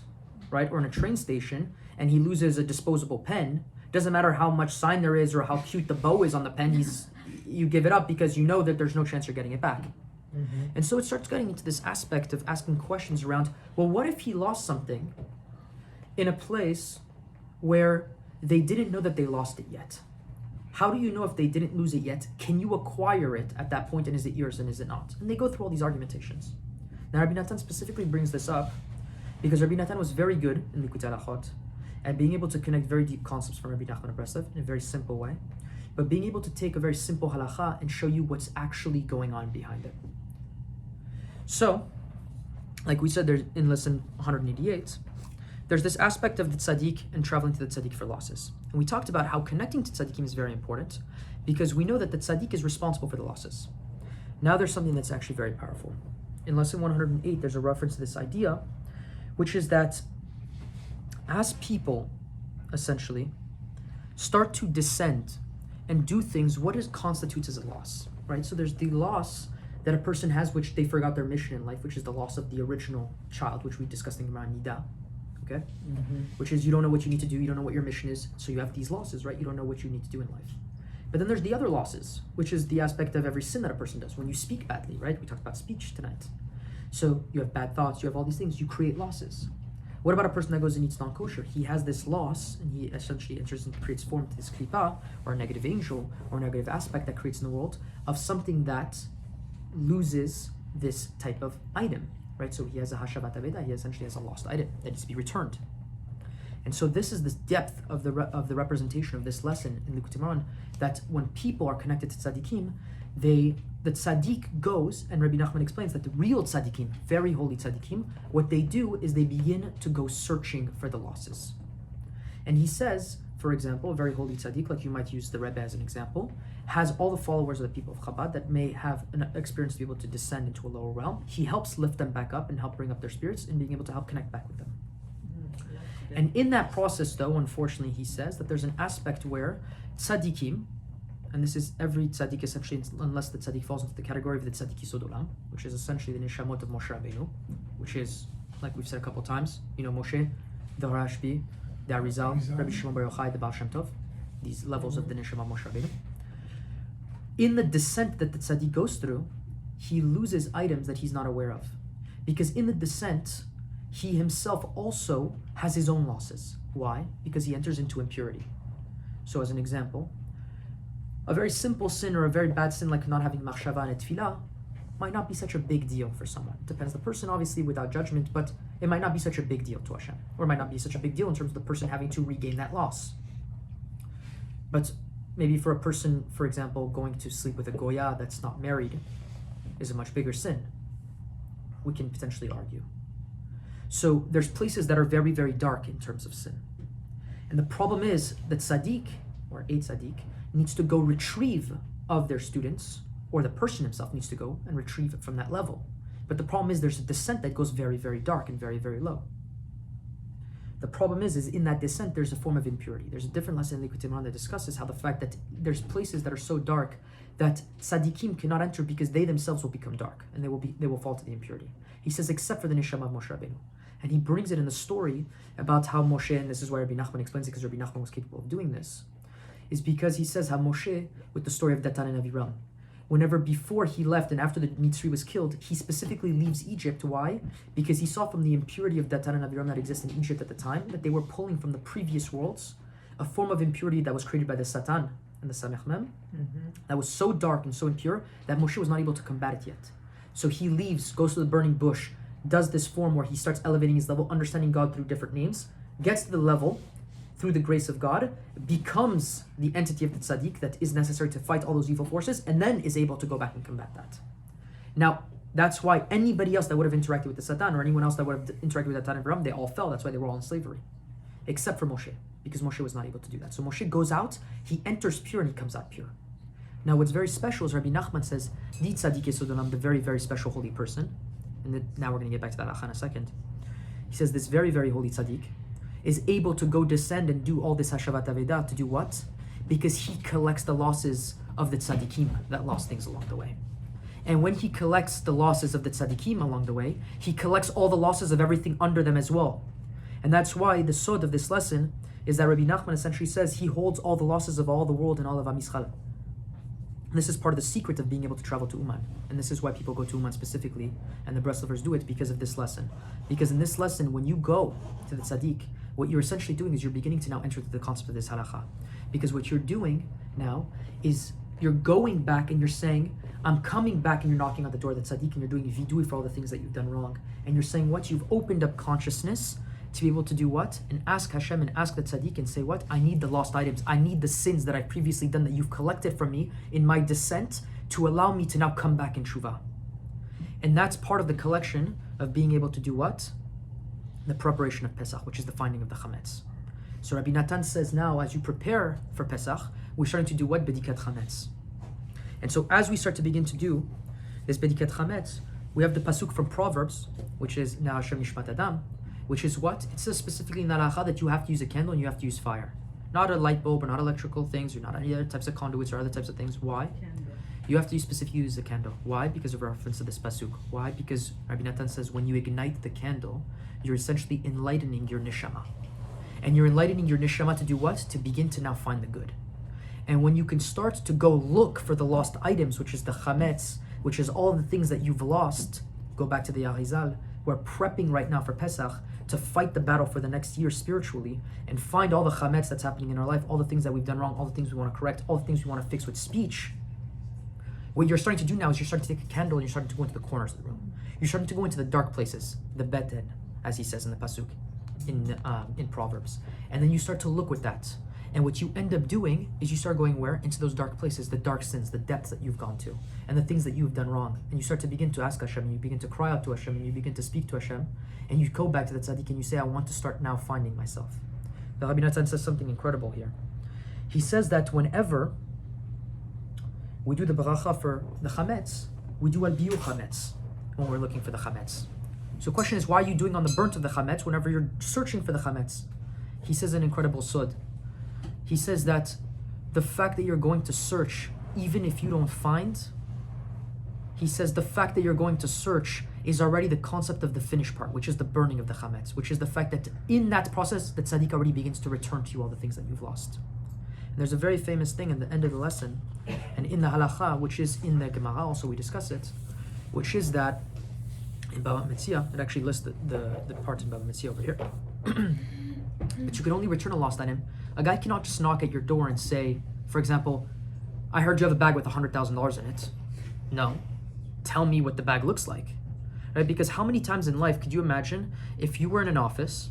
right, or in a train station, and he loses a disposable pen, doesn't matter how much sign there is or how cute the bow is on the pen, you give it up because you know that there's no chance you're getting it back. And so it starts getting into this aspect of asking questions around, well, what if he lost something in a place where they didn't know that they lost it yet? How do you know if they didn't lose it yet? Can you acquire it at that point, and is it yours and is it not? And they go through all these argumentations. Now Rabbi Natan specifically brings this up because Rabbi Natan was very good in Likutei Moharan and being able to connect very deep concepts from Rabbi Nachman of Breslev in a very simple way, but being able to take a very simple halacha and show you what's actually going on behind it. So, like we said, there's in lesson 188, there's this aspect of the tzaddik and traveling to the tzaddik for losses. And we talked about how connecting to tzaddikim is very important because we know that the tzaddik is responsible for the losses. Now there's something that's actually very powerful. In lesson 108, there's a reference to this idea, which is that as people, essentially, start to descend and do things, what constitutes as a loss, right? So there's the loss that a person has, which they forgot their mission in life, which is the loss of the original child, which we discussed in Gemara, Niddah, okay? Which is you don't know what you need to do, you don't know what your mission is, so you have these losses, right? You don't know what you need to do in life. But then there's the other losses, which is the aspect of every sin that a person does. When you speak badly, right? We talked about speech tonight. So you have bad thoughts, you have all these things, you create losses. What about a person that goes and eats non-kosher? He has this loss, and he essentially enters and creates form to this klipa, or a negative angel, or a negative aspect that creates in the world, of something that loses this type of item, right? So he has a hashavat aveda, he essentially has a lost item that needs to be returned. And so this is the depth of the representation of this lesson in Likutei Moharan, that when people are connected to tzaddikim, the tzaddik goes, and Rabbi Nachman explains that the real tzaddikim, very holy tzaddikim, what they do is they begin to go searching for the losses. And he says, for example, a very holy tzaddik, like you might use the Rebbe as an example, has all the followers of the people of Chabad that may have an experience to be able to descend into a lower realm. He helps lift them back up and help bring up their spirits and being able to help connect back with them. And in that process, though, unfortunately, he says that there's an aspect where tzaddikim, and this is every tzaddik essentially, unless the tzaddik falls into the category of the tzaddik yisod olam, which is essentially the neshamot of Moshe Rabbeinu, which is, like we've said a couple of times, you know, Moshe, the Harashbi, the Ari'zl, Rabbi Shimon Bar Yochai, the Baal Shem Tov, these levels of the neshama of Moshe Rabbeinu. In the descent that the tzaddik goes through, he loses items that he's not aware of. Because in the descent, he himself also has his own losses. Why? Because he enters into impurity. So as an example, a very simple sin or a very bad sin like not having machshava and tefillah might not be such a big deal for someone. It depends on the person, obviously, without judgment, but it might not be such a big deal to Hashem. Or it might not be such a big deal in terms of the person having to regain that loss. But maybe for a person, for example, going to sleep with a goya that's not married is a much bigger sin. We can potentially argue. So there's places that are very, very dark in terms of sin. And the problem is that tzaddik, or a tzaddik, needs to go retrieve of their students, or the person himself needs to go and retrieve it from that level. But the problem is there's a descent that goes very, very dark and very, very low. The problem is in that descent, there's a form of impurity. There's a different lesson in Likutei Moharan that discusses how the fact that there's places that are so dark that tzaddikim cannot enter because they themselves will become dark and they will fall to the impurity. He says, except for the neshama of Moshe Rabbeinu. And he brings it in the story about how Moshe, and this is why Rabbi Nachman explains it because Rabbi Nachman was capable of doing this, is because he says how Moshe, with the story of Datan and Aviram, whenever before he left and after the Mitzri was killed, he specifically leaves Egypt. Why? Because he saw from the impurity of Datan and Aviram that existed in Egypt at the time that they were pulling from the previous worlds a form of impurity that was created by the Satan and the Samech Mem that was so dark and so impure that Moshe was not able to combat it yet. So he leaves, goes to the burning bush, does this form where he starts elevating his level, understanding God through different names, gets to the level through the grace of God, becomes the entity of the tzaddik that is necessary to fight all those evil forces, and then is able to go back and combat that. Now, that's why anybody else that would have interacted with the Satan or anyone else that would have interacted with Datan and Aviram, they all fell. That's why they were all in slavery. Except for Moshe, because Moshe was not able to do that. So Moshe goes out, he enters pure, and he comes out pure. Now, what's very special is Rabbi Nachman says, the Tzadik Yesod Olam, the very, very special holy person, and now we're going to get back to that in a second. He says this very, very holy tzaddik is able to go descend and do all this hashavat aveda to do what? Because he collects the losses of the tzaddikim that lost things along the way. And when he collects the losses of the tzaddikim along the way, he collects all the losses of everything under them as well. And that's why the sod of this lesson is that Rabbi Nachman essentially says he holds all the losses of all the world and all of Am Yisrael. This is part of the secret of being able to travel to Uman. And this is why people go to Uman specifically, and the Breslovers do it because of this lesson. Because in this lesson, when you go to the tzaddik, what you're essentially doing is you're beginning to now enter the concept of this halacha. Because what you're doing now is you're going back and you're saying, I'm coming back, and you're knocking on the door of the tzaddik and you're doing vidui for all the things that you've done wrong. And you're saying what? You've opened up consciousness to be able to do what? And ask Hashem and ask the tzaddik and say what? I need the lost items. I need the sins that I've previously done that you've collected from me in my descent to allow me to now come back in tshuva. And that's part of the collection of being able to do what? the preparation of Pesach, which is the finding of the Chametz. So Rabbi Natan says now, as you prepare for Pesach, we're starting to do what? Bedikat Chametz. And so as we start to begin to do this Bedikat Chametz, we have the pasuk from Proverbs, which is Na Hashem Nishmat Adam, which is what? It says specifically in the halacha that you have to use a candle and you have to use fire. Not a light bulb or not electrical things or not any other types of conduits or other types of things. Why? You have to specifically use a candle. Why? Because of reference to this pasuk. Why? Because Rabbi Natan says when you ignite the candle, you're essentially enlightening your neshama. And you're enlightening your neshama to do what? To begin to now find the good. And when you can start to go look for the lost items, which is the chametz, which is all the things that you've lost, go back to the Ari'zl, we're prepping right now for Pesach to fight the battle for the next year spiritually and find all the chametz that's happening in our life, all the things that we've done wrong, all the things we want to correct, all the things we want to fix with speech. What you're starting to do now is you're starting to take a candle and you're starting to go into the corners of the room. You're starting to go into the dark places, the beten, as he says in the pasuk, in Proverbs. And then you start to look with that. And what you end up doing is you start going where? Into those dark places, the dark sins, the depths that you've gone to, and the things that you've done wrong. And you start to begin to ask Hashem, and you begin to cry out to Hashem, and you begin to speak to Hashem, and you go back to the Tzadik and you say, I want to start now finding myself. The Rabbi Natan says something incredible here. He says that whenever we do the baracha for the chametz, we do al-biyu chametz when we're looking for the chametz. So the question is, why are you doing on the burnt of the chametz whenever you're searching for the chametz? He says an incredible sod. He says that the fact that you're going to search, even if you don't find, he says the fact that you're going to search is already the concept of the finished part, which is the burning of the chametz, which is the fact that in that process, the tzaddik already begins to return to you all the things that you've lost. And there's a very famous thing in the end of the lesson, and in the halacha, which is in the Gemara, also we discuss it, which is that in Bava Metzia, it actually lists the part in Bava Metzia over here. But you can only return a lost item. A guy cannot just knock at your door and say, for example, I heard you have a bag with $100,000 in it. No. Tell me what the bag looks like. Right? Because how many times in life could you imagine if you were in an office,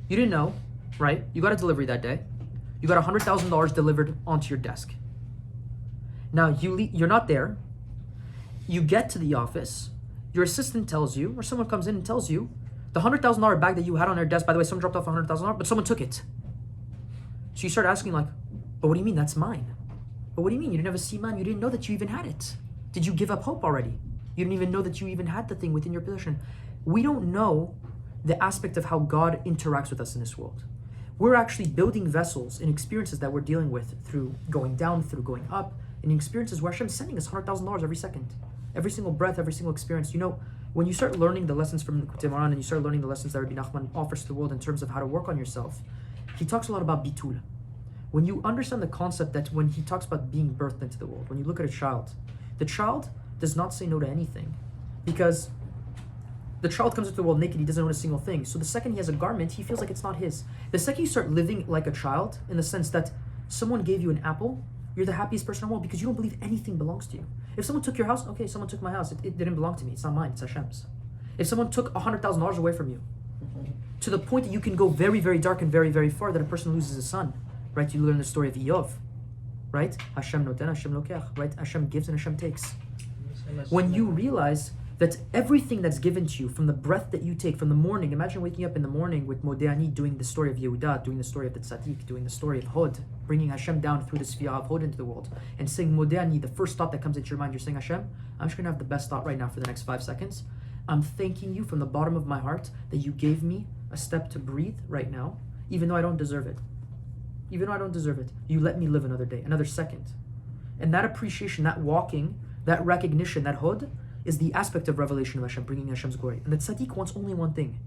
you didn't know, right? You got a delivery that day. You got $100,000 delivered onto your desk. Now you're not there. You get to the office. Your assistant tells you, or someone comes in and tells you, the $100,000 bag that you had on your desk, by the way, someone dropped off $100,000, but someone took it. So you start asking like, but what do you mean that's mine? But what do you mean? You didn't have a siman, you didn't know that you even had it. Did you give up hope already? You didn't even know that you even had the thing within your possession. We don't know the aspect of how God interacts with us in this world. We're actually building vessels and experiences that we're dealing with through going down, through going up, and experiences where Hashem is sending us $100,000 every second. Every single breath, every single experience. You know, when you start learning the lessons from Likutei Moharan and you start learning the lessons that Rabbi Nachman offers to the world in terms of how to work on yourself, he talks a lot about bitul. When you understand the concept that when he talks about being birthed into the world, when you look at a child, the child does not say no to anything because the child comes into the world naked, he doesn't own a single thing. So the second he has a garment, he feels like it's not his. The second you start living like a child, in the sense that someone gave you an apple, you're the happiest person in the world because you don't believe anything belongs to you. If someone took your house, okay, someone took my house. It didn't belong to me. It's not mine. It's Hashem's. If someone took $100,000 away from you, to the point that you can go very, very dark and very, very far, that a person loses a son, right? You learn the story of Iyov, right? Hashem noten, Hashem lokech, right? Hashem gives and Hashem takes. When you realize that everything that's given to you, from the breath that you take, from the morning, imagine waking up in the morning with Modeh doing the story of Yehuda, doing the story of the Tzadik, doing the story of Hod, bringing Hashem down through the sefirah of Hod into the world, and saying Modeh, the first thought that comes into your mind, you're saying, Hashem, I'm just going to have the best thought right now for the next 5 seconds. I'm thanking you from the bottom of my heart that you gave me a step to breathe right now, even though I don't deserve it. Even though I don't deserve it. You let me live another day, another second. And that appreciation, that walking, that recognition, that Hod, is the aspect of revelation of Hashem, bringing Hashem's glory. And the Tzadik wants only one thing.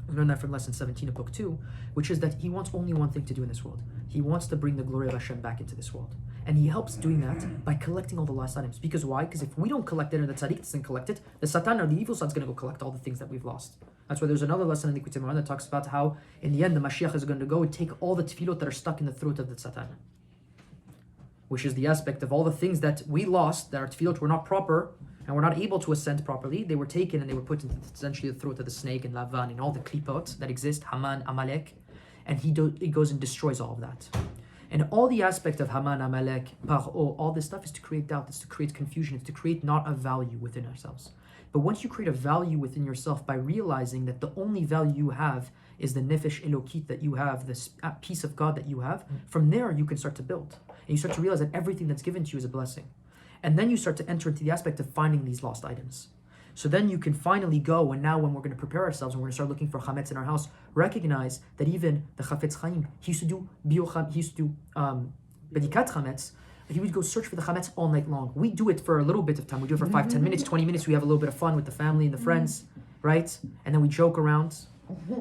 We learned that from lesson 17 of book 2, which is that he wants only one thing to do in this world. He wants to bring the glory of Hashem back into this world. And he helps doing that by collecting all the lost items. Because why? Because if we don't collect it, or the Tzadik doesn't collect it, the Satan or the evil son's going to go collect all the things that we've lost. That's why there's another lesson in Likutei Moharan that talks about how, in the end, the Mashiach is going to go and take all the tefillot that are stuck in the throat of the Satan. Which is the aspect of all the things that we lost, that our tefillot were not proper, and were not able to ascend properly. They were taken and they were put into essentially the throat of the snake and Lavan and all the klipot that exist, Haman, Amalek, and he goes and destroys all of that. And all the aspect of Haman, Amalek, Paro, all this stuff is to create doubt, it's to create confusion, it's to create not a value within ourselves. But once you create a value within yourself by realizing that the only value you have is the nefesh elokit that you have, this piece of God that you have, from there you can start to build. And you start to realize that everything that's given to you is a blessing. And then you start to enter into the aspect of finding these lost items. So then you can finally go, and now when we're going to prepare ourselves and we're going to start looking for chametz in our house, recognize that even the Chafetz Chaim, he used to do Bedikat Chametz, and he would go search for the chametz all night long. We do it for a little bit of time. We do it for 5, 10 minutes, 20 minutes. We have a little bit of fun with the family and the friends, right? And then we joke around.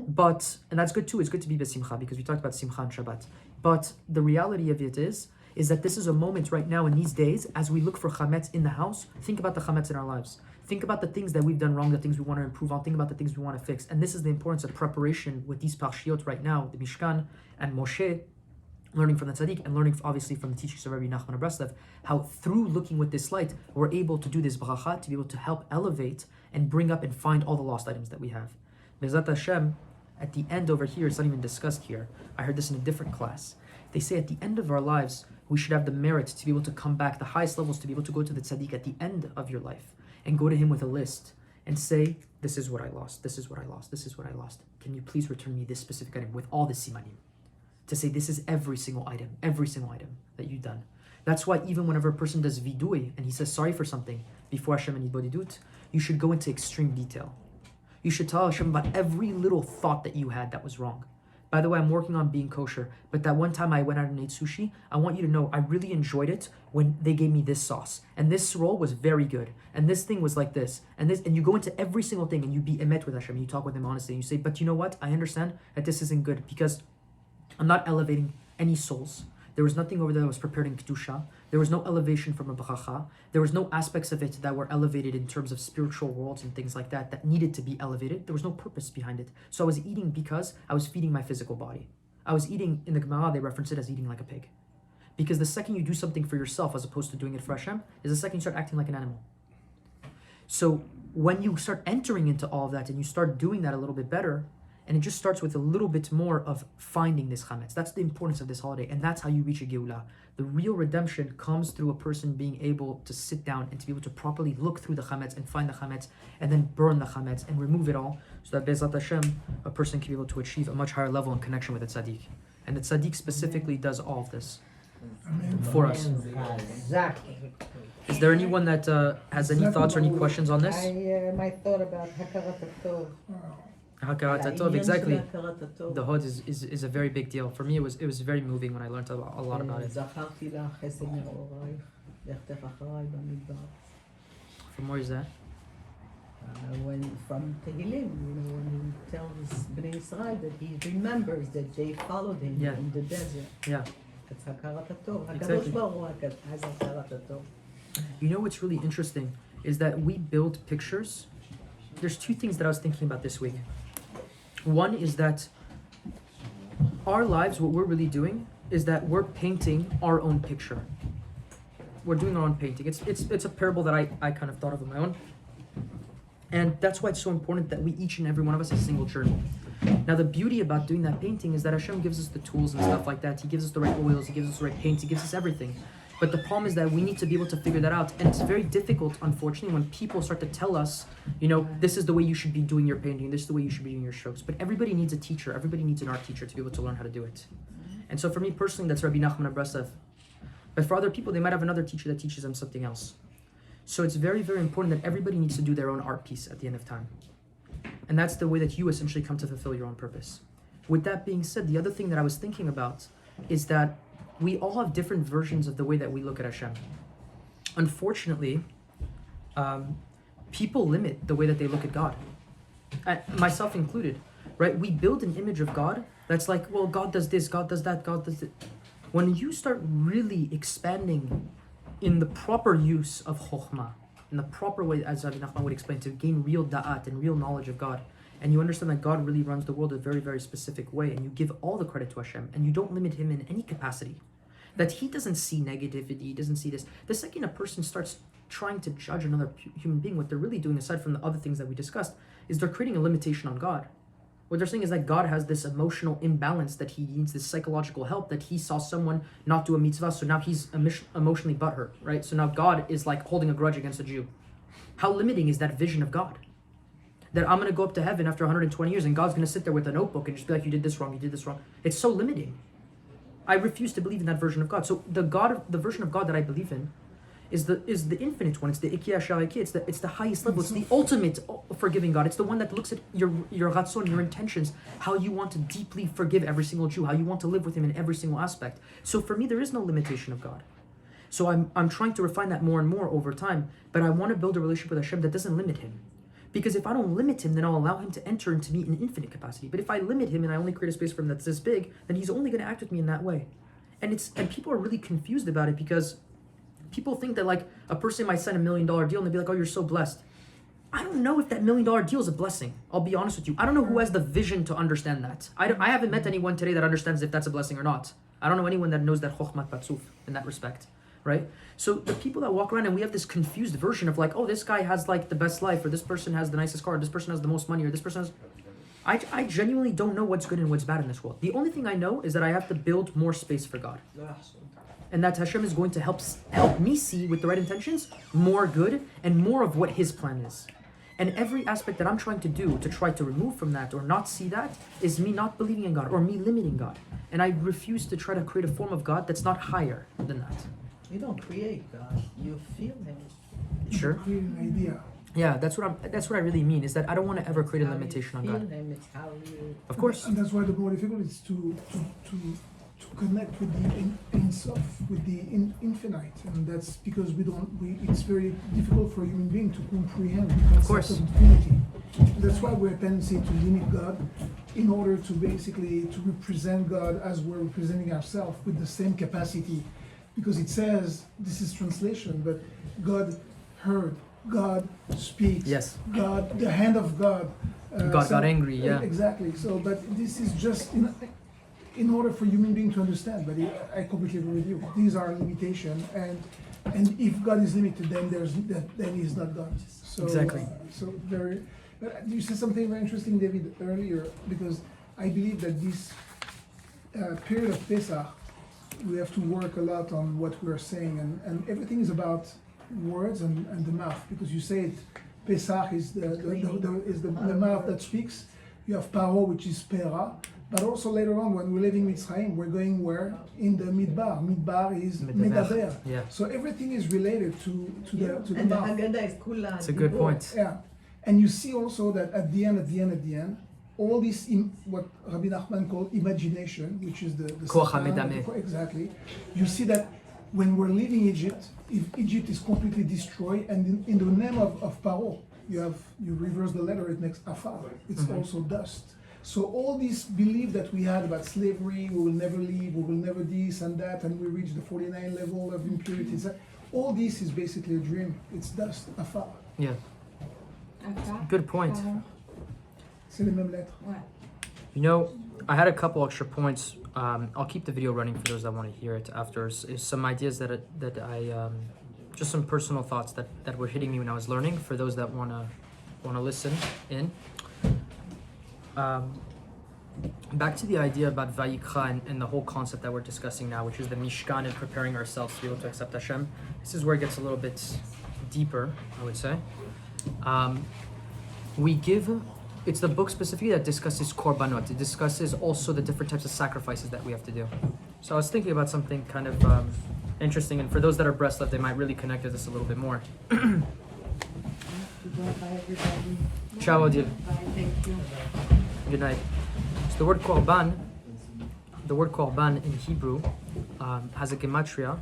But, and that's good too, it's good to be besimcha because we talked about simcha and Shabbat. But the reality of it is that this is a moment right now in these days, as we look for chametz in the house, think about the chametz in our lives. Think about the things that we've done wrong, the things we want to improve on, think about the things we want to fix. And this is the importance of preparation with these parashiot right now, the Mishkan and Moshe, learning from the Tzadik and learning obviously from the teachings of Rabbi Nachman of Breslev, how through looking with this light, we're able to do this bracha, to be able to help elevate and bring up and find all the lost items that we have. Bezat Hashem, at the end over here, it's not even discussed here. I heard this in a different class. They say at the end of our lives, we should have the merit to be able to come back, the highest levels, to be able to go to the Tzadik at the end of your life and go to him with a list and say, this is what I lost, this is what I lost, this is what I lost. Can you please return me this specific item with all the simanim? To say this is every single item that you've done. That's why even whenever a person does vidui and he says sorry for something before Hashem and hitbodedut, you should go into extreme detail. You should tell Hashem about every little thought that you had that was wrong. By the way, I'm working on being kosher, but that one time I went out and ate sushi, I want you to know I really enjoyed it when they gave me this sauce. And this roll was very good. And this thing was like this. And you go into every single thing and you be emet with Hashem. And you talk with him honestly. And you say, but you know what? I understand that this isn't good because I'm not elevating any souls. There was nothing over there that was prepared in Kedusha. There was no elevation from a bracha. There was no aspects of it that were elevated in terms of spiritual worlds and things like that needed to be elevated. There was no purpose behind it. So I was eating because I was feeding my physical body. I was eating, in the Gemara, they reference it as eating like a pig. Because the second you do something for yourself as opposed to doing it for Hashem, is the second you start acting like an animal. So when you start entering into all of that and you start doing that a little bit better, and it just starts with a little bit more of finding this chametz. That's the importance of this holiday, and that's how you reach a geulah. The real redemption comes through a person being able to sit down and to be able to properly look through the chametz and find the chametz, and then burn the chametz and remove it all, so that Bezat Hashem, a person can be able to achieve a much higher level in connection with the Tzadik. And the Tzadik specifically does all of this for us. Is there anyone that has any thoughts or any questions on this? My thought about hakarat hatov. Hakarat hatov, exactly. Hakarat hatov. The Hod is a very big deal. For me, it was very moving when I learned a lot about it. זכרתי לך חסד נעורייך, לכתך אחריי במדבר. From where is that? When from Tehillim, when he tells Bnei Israel that he remembers that they followed him in the desert. Yeah. It's hakarat hatov. Exactly. HaKadosh Baruch Hu has hakarat hatov. You know what's really interesting is that we build pictures. There's two things that I was thinking about this week. One is that our lives, what we're really doing is that we're painting our own picture. We're doing our own painting. It's a parable that I kind of thought of on my own. And that's why it's so important that we, each and every one of us, has a single journal. Now the beauty about doing that painting is that Hashem gives us the tools and stuff like that. He gives us the right oils, He gives us the right paints, He gives us everything. But the problem is that we need to be able to figure that out. And it's very difficult, unfortunately, when people start to tell us, this is the way you should be doing your painting, this is the way you should be doing your strokes. But everybody needs a teacher, everybody needs an art teacher to be able to learn how to do it. And so for me personally, that's Rabbi Nachman of Breslev. But for other people, they might have another teacher that teaches them something else. So it's very, very important that everybody needs to do their own art piece at the end of time. And that's the way that you essentially come to fulfill your own purpose. With that being said, the other thing that I was thinking about is that we all have different versions of the way that we look at Hashem. Unfortunately, people limit the way that they look at God. Myself included, right? We build an image of God that's like, well, God does this, God does that, God does it. When you start really expanding in the proper use of chokhmah, in the proper way, as Rabbi Nachman would explain, to gain real da'at and real knowledge of God, and you understand that God really runs the world a very, very specific way, and you give all the credit to Hashem, and you don't limit Him in any capacity, that He doesn't see negativity, He doesn't see this. The second a person starts trying to judge another human being, what they're really doing, aside from the other things that we discussed, is they're creating a limitation on God. What they're saying is that God has this emotional imbalance, that He needs this psychological help, that He saw someone not do a mitzvah, so now He's emotionally butthurt, right? So now God is like holding a grudge against a Jew. How limiting is that vision of God? That I'm going to go up to heaven after 120 years and God's going to sit there with a notebook and just be like, you did this wrong, you did this wrong. It's so limiting. I refuse to believe in that version of God. So the version of God that I believe in is the infinite one. It's the Ikya Shariki. It's the highest level. It's the ultimate forgiving God. It's the one that looks at your ratzon, your intentions, how you want to deeply forgive every single Jew, how you want to live with him in every single aspect. So for me, there is no limitation of God. So I'm trying to refine that more and more over time, but I want to build a relationship with Hashem that doesn't limit him. Because if I don't limit him, then I'll allow him to enter into me in infinite capacity. But if I limit him and I only create a space for him that's this big, then he's only going to act with me in that way. And people are really confused about it because people think that like a person might sign $1 million deal and they'll be like, oh, you're so blessed. I don't know if that $1 million deal is a blessing. I'll be honest with you. I don't know who has the vision to understand that. I haven't met anyone today that understands if that's a blessing or not. I don't know anyone that knows that chokhmat patzuf in that respect, right? So the people that walk around and we have this confused version of like, oh, this guy has like the best life, or this person has the nicest car, or this person has the most money, or this person has... I genuinely don't know what's good and what's bad in this world. The only thing I know is that I have to build more space for God. And that Hashem is going to help me see, with the right intentions, more good and more of what his plan is. And every aspect that I'm trying to do to try to remove from that or not see that is me not believing in God or me limiting God. And I refuse to try to create a form of God that's not higher than that. You don't create God, you feel him. Sure. Create an idea. Yeah, that's what I really mean, is that I don't want to ever create a limitation on God. Him, it's how you... Of course. And that's why the more difficult is to connect with the Ein-Sof, with the infinite, and that's because it's very difficult for a human being to comprehend the concept course. of infinity. That's why we have a tendency to limit God in order to basically to represent God as we're representing ourselves with the same capacity, because it says, this is translation, but God heard, God speaks, Yes. God, the hand of God. God got angry, yeah. Exactly. So, but this is just in order for human being to understand. But I completely agree with you. These are limitations, and if God is limited, then He's not God. So, Exactly. But you said something very interesting, David, earlier, because I believe that this period of Pesach, we have to work a lot on what we are saying, and everything is about words and the mouth, because you say it, Pesach is the mouth that speaks. You have Paro, which is Pera, but also later on when we're leaving Mitzrayim, we're going where? In the Midbar. Midbar is Medaber. Yeah. So everything is related to the And the mouth. Haggadah is Kula. It's a good point. Yeah, and you see also that at the end, all this what Rabbi Nachman called imagination, which is the Koach sefirah, HaMedameh. exactly. You see that when we're leaving Egypt, if Egypt is completely destroyed, and in the name of Paro, you reverse the letter, it makes Afar. It's also dust. So all this belief that we had about slavery, we will never leave, we will never this and that, and we reach the 49 level of impurities. All this is basically a dream. It's dust, Afar. Yeah. Attends. Good point. C'est les mêmes lettres. Ouais. You know, I had a couple extra points. I'll keep the video running for those that want to hear it after. Is some ideas that I just some personal thoughts that were hitting me when I was learning. For those that wanna listen in. Back to the idea about Vayikra and the whole concept that we're discussing now, which is the Mishkan and preparing ourselves to be able to accept Hashem. This is where it gets a little bit deeper, I would say. It's the book specifically that discusses korbanot. It discusses also the different types of sacrifices that we have to do. So I was thinking about something kind of interesting, and for those that are breast-led, they might really connect to this a little bit more. Ciao, Odile. Good night. So the word korban in Hebrew has a gematria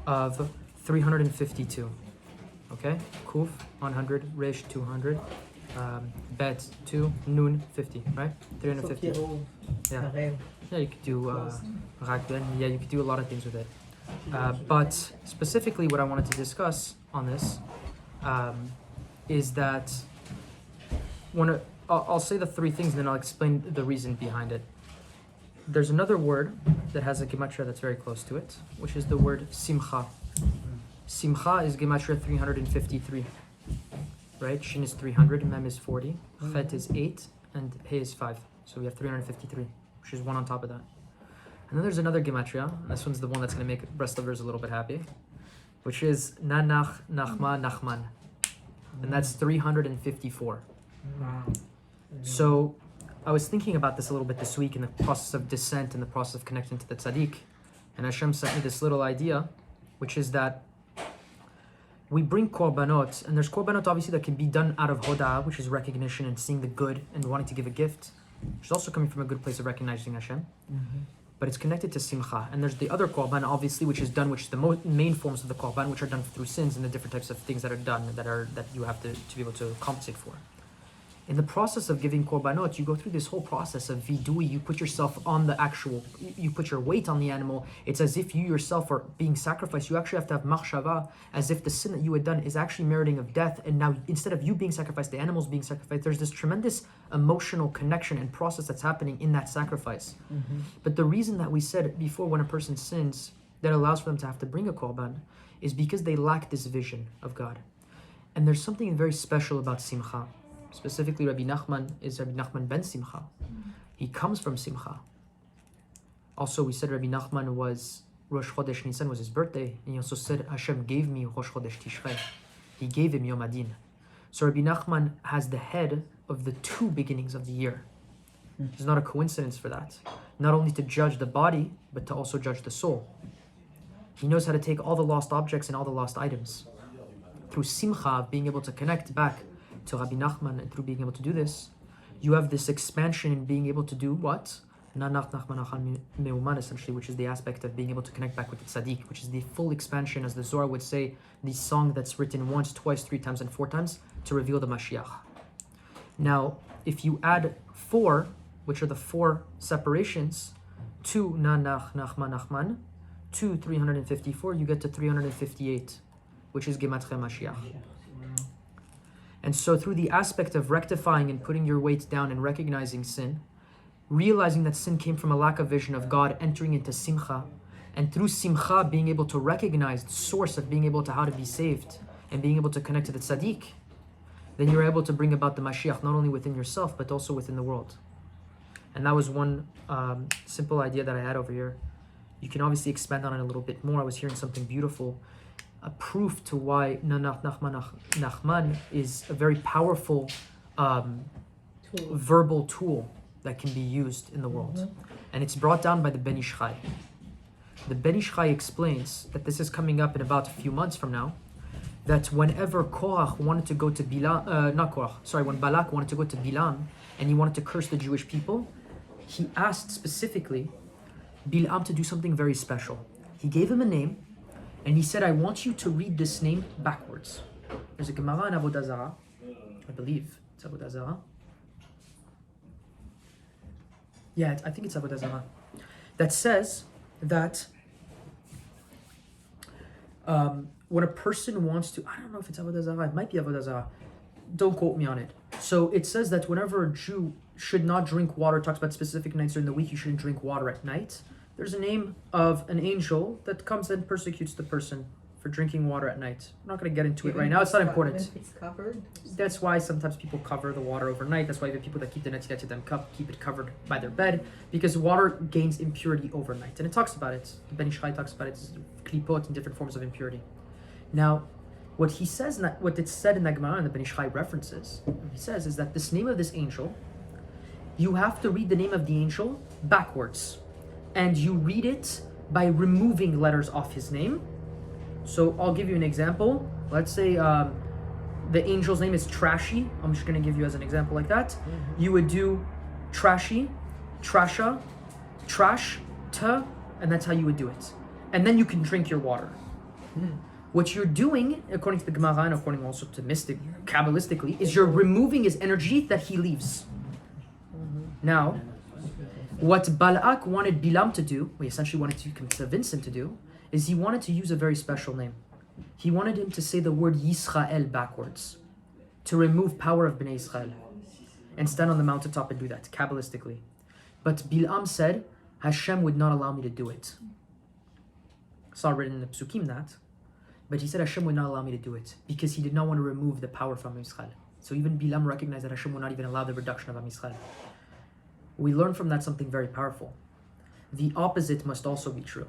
of 352. Okay? Kuf 100, Resh 200, Bet 2, Nun 50, right? 350. Yeah. Yeah, you could do Rakben. Yeah, you could do a lot of things with it. But specifically, what I wanted to discuss on this is that I'll say the three things and then I'll explain the reason behind it. There's another word that has a gematria that's very close to it, which is the word simcha. Simcha is gematria 353, right? Shin is 300, Mem is 40, Chet is 8, and He is 5. So we have 353, which is one on top of that. And then there's another gematria, and this one's the one that's going to make breast lovers a little bit happy, which is Nanach, Nachma, Nachman. and that's 354. Wow. So I was thinking about this a little bit this week in the process of descent and the process of connecting to the Tzadik, and Hashem sent me this little idea, which is that we bring korbanot, and there's korbanot obviously that can be done out of hoda'ah, which is recognition and seeing the good and wanting to give a gift, which is also coming from a good place of recognizing Hashem. But it's connected to simcha. And there's the other korban, obviously, which is done, which is the main forms of the korban, which are done through sins and the different types of things that are done that you have to be able to compensate for. In the process of giving korbanot, you go through this whole process of vidui. You put yourself on the actual, you put your weight on the animal. It's as if you yourself are being sacrificed. You actually have to have machshava, as if the sin that you had done is actually meriting of death. And now, instead of you being sacrificed, the animal's being sacrificed. There's this tremendous emotional connection and process that's happening in that sacrifice. But the reason that we said before, when a person sins, that allows for them to have to bring a korban, is because they lack this vision of God. And there's something very special about simcha. Specifically, Rabbi Nachman is Rabbi Nachman ben Simcha. He comes from Simcha. Also, we said Rabbi Nachman was Rosh Chodesh Nisan was his birthday, and he also said Hashem gave me Rosh Chodesh Tishrei. He gave him Yom Adin. So Rabbi Nachman has the head of the two beginnings of the year. It's not a coincidence for that. Not only to judge the body, but to also judge the soul. He knows how to take all the lost objects and all the lost items. Through Simcha, being able to connect back to Rabbi Nachman, and through being able to do this, you have this expansion in being able to do what? Essentially, which is the aspect of being able to connect back with the Tzadik, which is the full expansion, as the Zohar would say, the song that's written once, twice, 3 times, and 4 times to reveal the Mashiach. Now, if you add 4, which are the 4 separations, to Nanach, Nachman, Nachman, to 354, you get to 358, which is Gematria Mashiach. And so through the aspect of rectifying and putting your weight down and recognizing sin, realizing that sin came from a lack of vision of God, entering into simcha, and through simcha being able to recognize the source of being able to how to be saved and being able to connect to the tzaddik, then you're able to bring about the Mashiach not only within yourself but also within the world. And that was one simple idea that I had over here. You can obviously expand on it a little bit more. I was hearing something beautiful. A proof to why Nachman is a very powerful verbal tool that can be used in the world. And it's brought down by the Ben Ish Chai. The Ben Ish Chai explains that this is coming up in about a few months from now, that whenever Korach wanted to go to when Balak wanted to go to Bilam and he wanted to curse the Jewish people, he asked specifically Bilam to do something very special. He gave him a name, and he said, I want you to read this name backwards. There's a Gemara in Avodah Zarah, I believe it's Avodah Zarah. Yeah, I think it's Avodah Zarah, that says that when a person wants to, I don't know if it's Avodah Zarah, it might be Avodah Zarah, don't quote me on it. So it says that whenever a Jew should not drink water, it talks about specific nights during the week, you shouldn't drink water at night. There's a name of an angel that comes and persecutes the person for drinking water at night. I'm not going to get into it right now. It's not important. If it's covered. That's why sometimes people cover the water overnight. That's why the people that keep the Netzia to them keep it covered by their bed, because water gains impurity overnight. And it talks about it. The Ben Ish Chai talks about it. It's klipot and different forms of impurity. Now, what he says, what it's said in the Gemara and the Ben Ish Chai references, he says is that this name of this angel, you have to read the name of the angel backwards. And you read it by removing letters off his name. So I'll give you an example. Let's say the angel's name is Trashy. I'm just going to give you as an example like that. You would do Trashy, Trasha, Trash, Ta, and that's how you would do it. And then you can drink your water. What you're doing, according to the Gemara and according also to Kabbalistically, is you're removing his energy that he leaves. Now, what Balak wanted Bilam to do, we essentially wanted to convince him to do, is he wanted to use a very special name. He wanted him to say the word Yisrael backwards, to remove power of Bnei Israel, and stand on the mountaintop and do that, Kabbalistically. But Bilam said, Hashem would not allow me to do it. It's not written in the Psukim that, but he said Hashem would not allow me to do it, because he did not want to remove the power from Israel. So even Bilam recognized that Hashem would not even allow the reduction of Am Yisrael. We learn from that something very powerful. The opposite must also be true.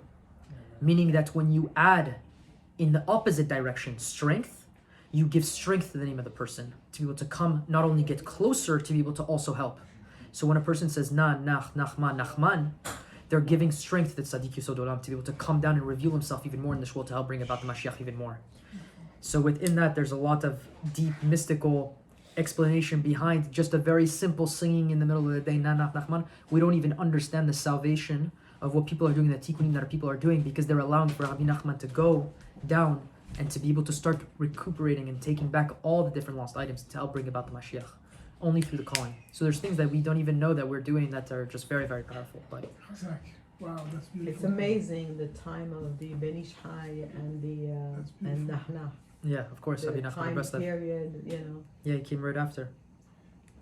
Meaning that when you add in the opposite direction strength, you give strength to the name of the person to be able to come, not only get closer, to be able to also help. So when a person says Na, Nach, Nachman, Nachman, they're giving strength to the Tzadik Yesod Olam to be able to come down and reveal himself even more in this world to help bring about the Mashiach even more. So within that, there's a lot of deep mystical explanation behind just a very simple singing in the middle of the day, Na, Nach, Nachman. We don't even understand the salvation of what people are doing, the tikkunim that people are doing, because they're allowing for Rabbi Nachman to go down and to be able to start recuperating and taking back all the different lost items to help bring about the Mashiach, only through the calling. So there's things that we don't even know that we're doing that are just very, very powerful. But Wow, that's beautiful. It's amazing the time of the Ben Ish Chai and the That's and beautiful. Nachnach. yeah, of course, The Rabbi Nachman time Breslev. period, Yeah, he came right after.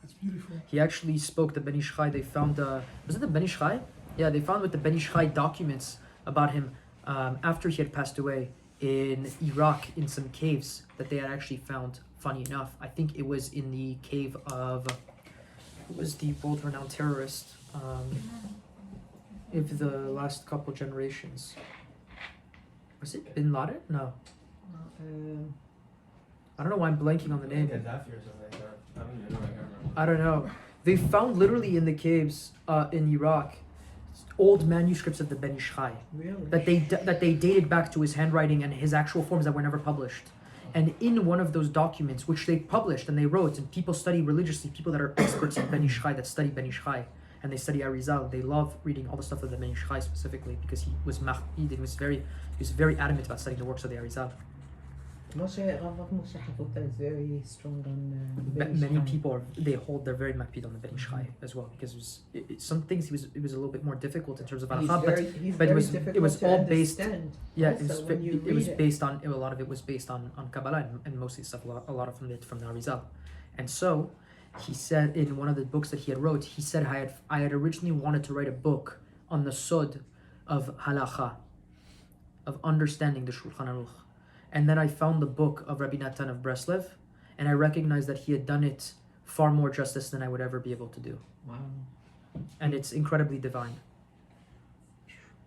That's beautiful. He actually spoke the Ben Ish Chai. They found was it the Ben Ish Chai? Yeah, they found with the Ben Ish Chai documents about him after he had passed away in Iraq in some caves that they had actually found. Funny enough, I think it was in the cave of who was the world-renowned terrorist of the last couple generations. Was it Bin Laden? No, I don't know why I'm blanking on the name. Gaddafi or something like that. I don't even know. I can't remember. I don't know. They found literally in the caves in Iraq old manuscripts of the Ben Ish Chai really. that they dated back to his handwriting and his actual forms that were never published. And in one of those documents, which they published and they wrote, and people study religiously, people that are experts in Ben Ish Chai, that study Ben Ish Chai, and they study Ari'zl, they love reading all the stuff of the Ben Ish Chai specifically because he was very adamant about studying the works of the Ari'zl. Moshe Hafuta is very strong on Ben Ish Many Chai. people they're very makpid on the Ben Ish Chai as well because some things it was a little bit more difficult in terms of He's halakha, very but it was difficult to all based. understand. Yeah, Also, when you it was read based on a lot of it was based on Kabbalah and mostly stuff a lot of it from the Ari'zl. And so he said in one of the books that he had wrote, he said I had originally wanted to write a book on the sod of halakha, of understanding the Shulchan Aruch. And then I found the book of Rabbi Natan of Breslev, and I recognized that he had done it far more justice than I would ever be able to do. Wow. And it's incredibly divine.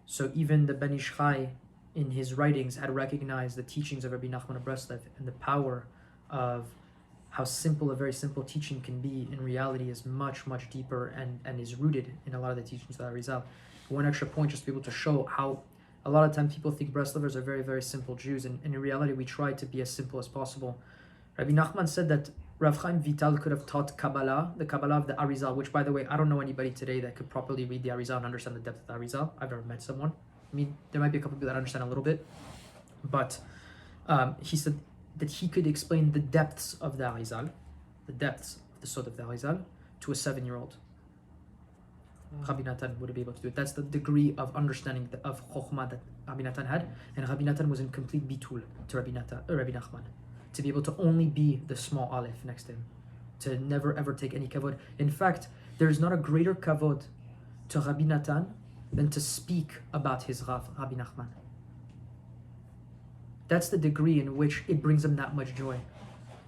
So even the Ben Ish Chai in his writings had recognized the teachings of Rabbi Nachman of Breslev and the power of how simple a very simple teaching can be in reality is much, much deeper and is rooted in a lot of the teachings of the Ari'zl. One extra point just to be able to show how a lot of times people think Breslevers are very, very simple Jews, and in reality we try to be as simple as possible. Rabbi Nachman said that Rav Chaim Vital could have taught Kabbalah, the Kabbalah of the Ari'zl, which by the way, I don't know anybody today that could properly read the Ari'zl and understand the depth of the Ari'zl. I've never met someone. I mean, there might be a couple people that understand a little bit, but he said that he could explain the depths of the Ari'zl, the depths of the Sod of the Ari'zl, to a 7-year-old. Rabbi Natan would be able to do it. That's the degree of understanding of Chokhmah that Rabbi Natan had, and Rabbi Natan was in complete bitul to Rabbi Nachman, to be able to only be the small Alef next to him, to never ever take any kavod. In fact, there is not a greater kavod to Rabbi Natan than to speak about his Rav, Rabbi Nachman. That's the degree in which it brings him that much joy.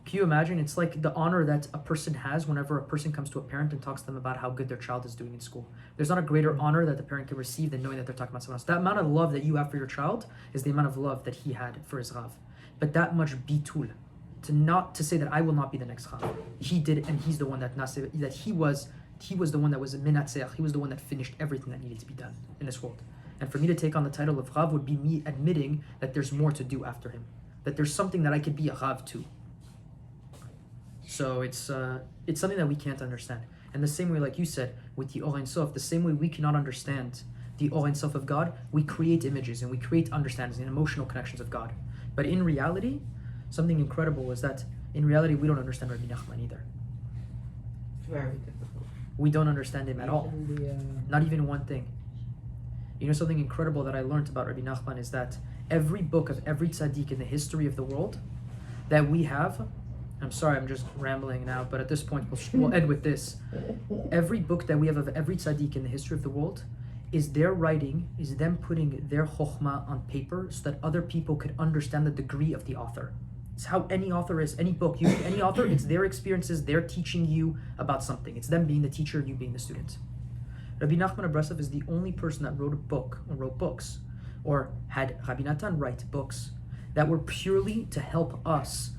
Can you imagine? It's like the honor that a person has whenever a person comes to a parent and talks to them about how good their child is doing in school. There's not a greater honor that the parent can receive than knowing that they're talking about someone else. That amount of love that you have for your child is the amount of love that he had for his Rav. But that much bitul, to say that I will not be the next Rav. He did, and he's the one that he was the one that was a minatzeach. He was the one that finished everything that needed to be done in this world. And for me to take on the title of Rav would be me admitting that there's more to do after him, that there's something that I could be a Rav to. So it's something that we can't understand. And the same way, like you said, with the Or Ein Sof, the same way we cannot understand the Or Ein Sof of God, we create images and we create understandings and emotional connections of God. But in reality, something incredible is that in reality we don't understand Rabbi Nachman either. Very difficult. We don't understand him at all. Even Not even one thing. You know, something incredible that I learned about Rabbi Nachman is that every book of every tzaddik in the history of the world that we have, I'm sorry, I'm just rambling now, but at this point, we'll end with this. Every book that we have of every tzaddik in the history of the world is their writing, is them putting their chokhmah on paper so that other people could understand the degree of the author. It's how any author is, any book, you read any author, it's their experiences, they're teaching you about something. It's them being the teacher, you being the student. Rabbi Nachman of Breslev is the only person that wrote a book, or wrote books, or had Rabbi Natan write books that were purely to help us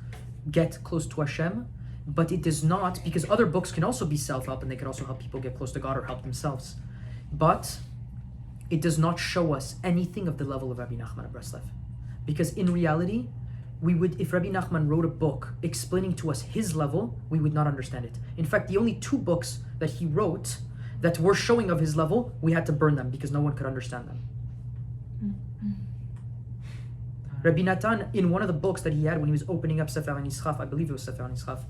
get close to Hashem, but it does not, because other books can also be self-help and they can also help people get close to God or help themselves. But it does not show us anything of the level of Rabbi Nachman of Breslev. Because in reality, we would, if Rabbi Nachman wrote a book explaining to us his level, we would not understand it. In fact, the only 2 books that he wrote that were showing of his level, we had to burn them because no one could understand them. Rabbi Natan, in one of the books that he had when he was opening up Sefer HaNischaf, I believe it was Sefer HaNischaf,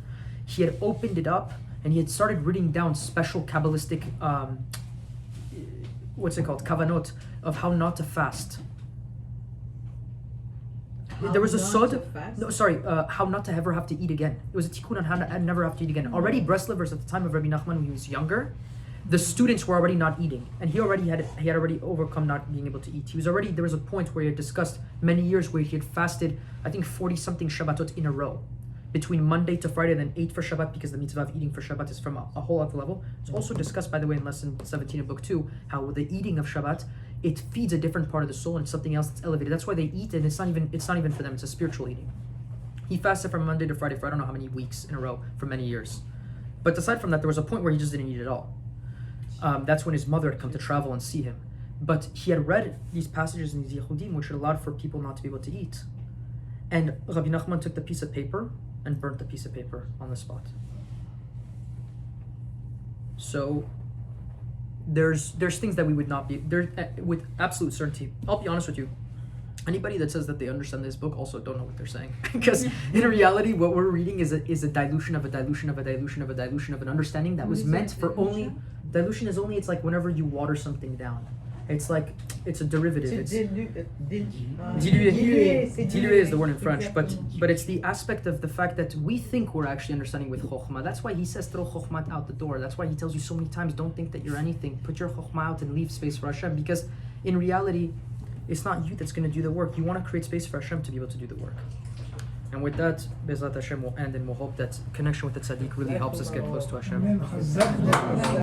he had opened it up and he had started reading down special Kabbalistic, kavanot, of how not to fast. There was a sod. How not to ever have to eat again. It was a tikkun on how to never have to eat again. Already Breslevers at the time of Rabbi Nachman when he was younger, the students were already not eating, and he had already overcome not being able to eat. There was a point where he had discussed many years where he had fasted, I think 40 something Shabbatot in a row, between Monday to Friday, then 8 for Shabbat, because the mitzvah of eating for Shabbat is from a whole other level. It's also discussed, by the way, in lesson 17 of book 2, how the eating of Shabbat, it feeds a different part of the soul and something else that's elevated. That's why they eat, and it's not even for them. It's a spiritual eating. He fasted from Monday to Friday for I don't know how many weeks in a row for many years. But aside from that, there was a point where he just didn't eat at all. That's when his mother had come to travel and see him. But he had read these passages in these Yehudim, which had allowed for people not to be able to eat. And Rabbi Nachman took the piece of paper and burnt the piece of paper on the spot. So there's things that we would not be there with absolute certainty. I'll be honest with you. Anybody that says that they understand this book also don't know what they're saying, because in reality, what we're reading is a dilution of a dilution of a dilution of a dilution of an understanding that was meant for only. Dilution is only, it's like whenever you water something down. It's like, it's a derivative. Diluer is the word in French, but it's the aspect of the fact that we think we're actually understanding with chokhmah. That's why he says throw chokhmah out the door. That's why he tells you so many times, don't think that you're anything. Put your chokhmah out and leave space for Hashem, because in reality, it's not you that's going to do the work. You want to create space for Hashem to be able to do the work. And with that, Bezrat Hashem will end, and we'll hope that connection with the Tzadik really helps us get close to Hashem. Amen.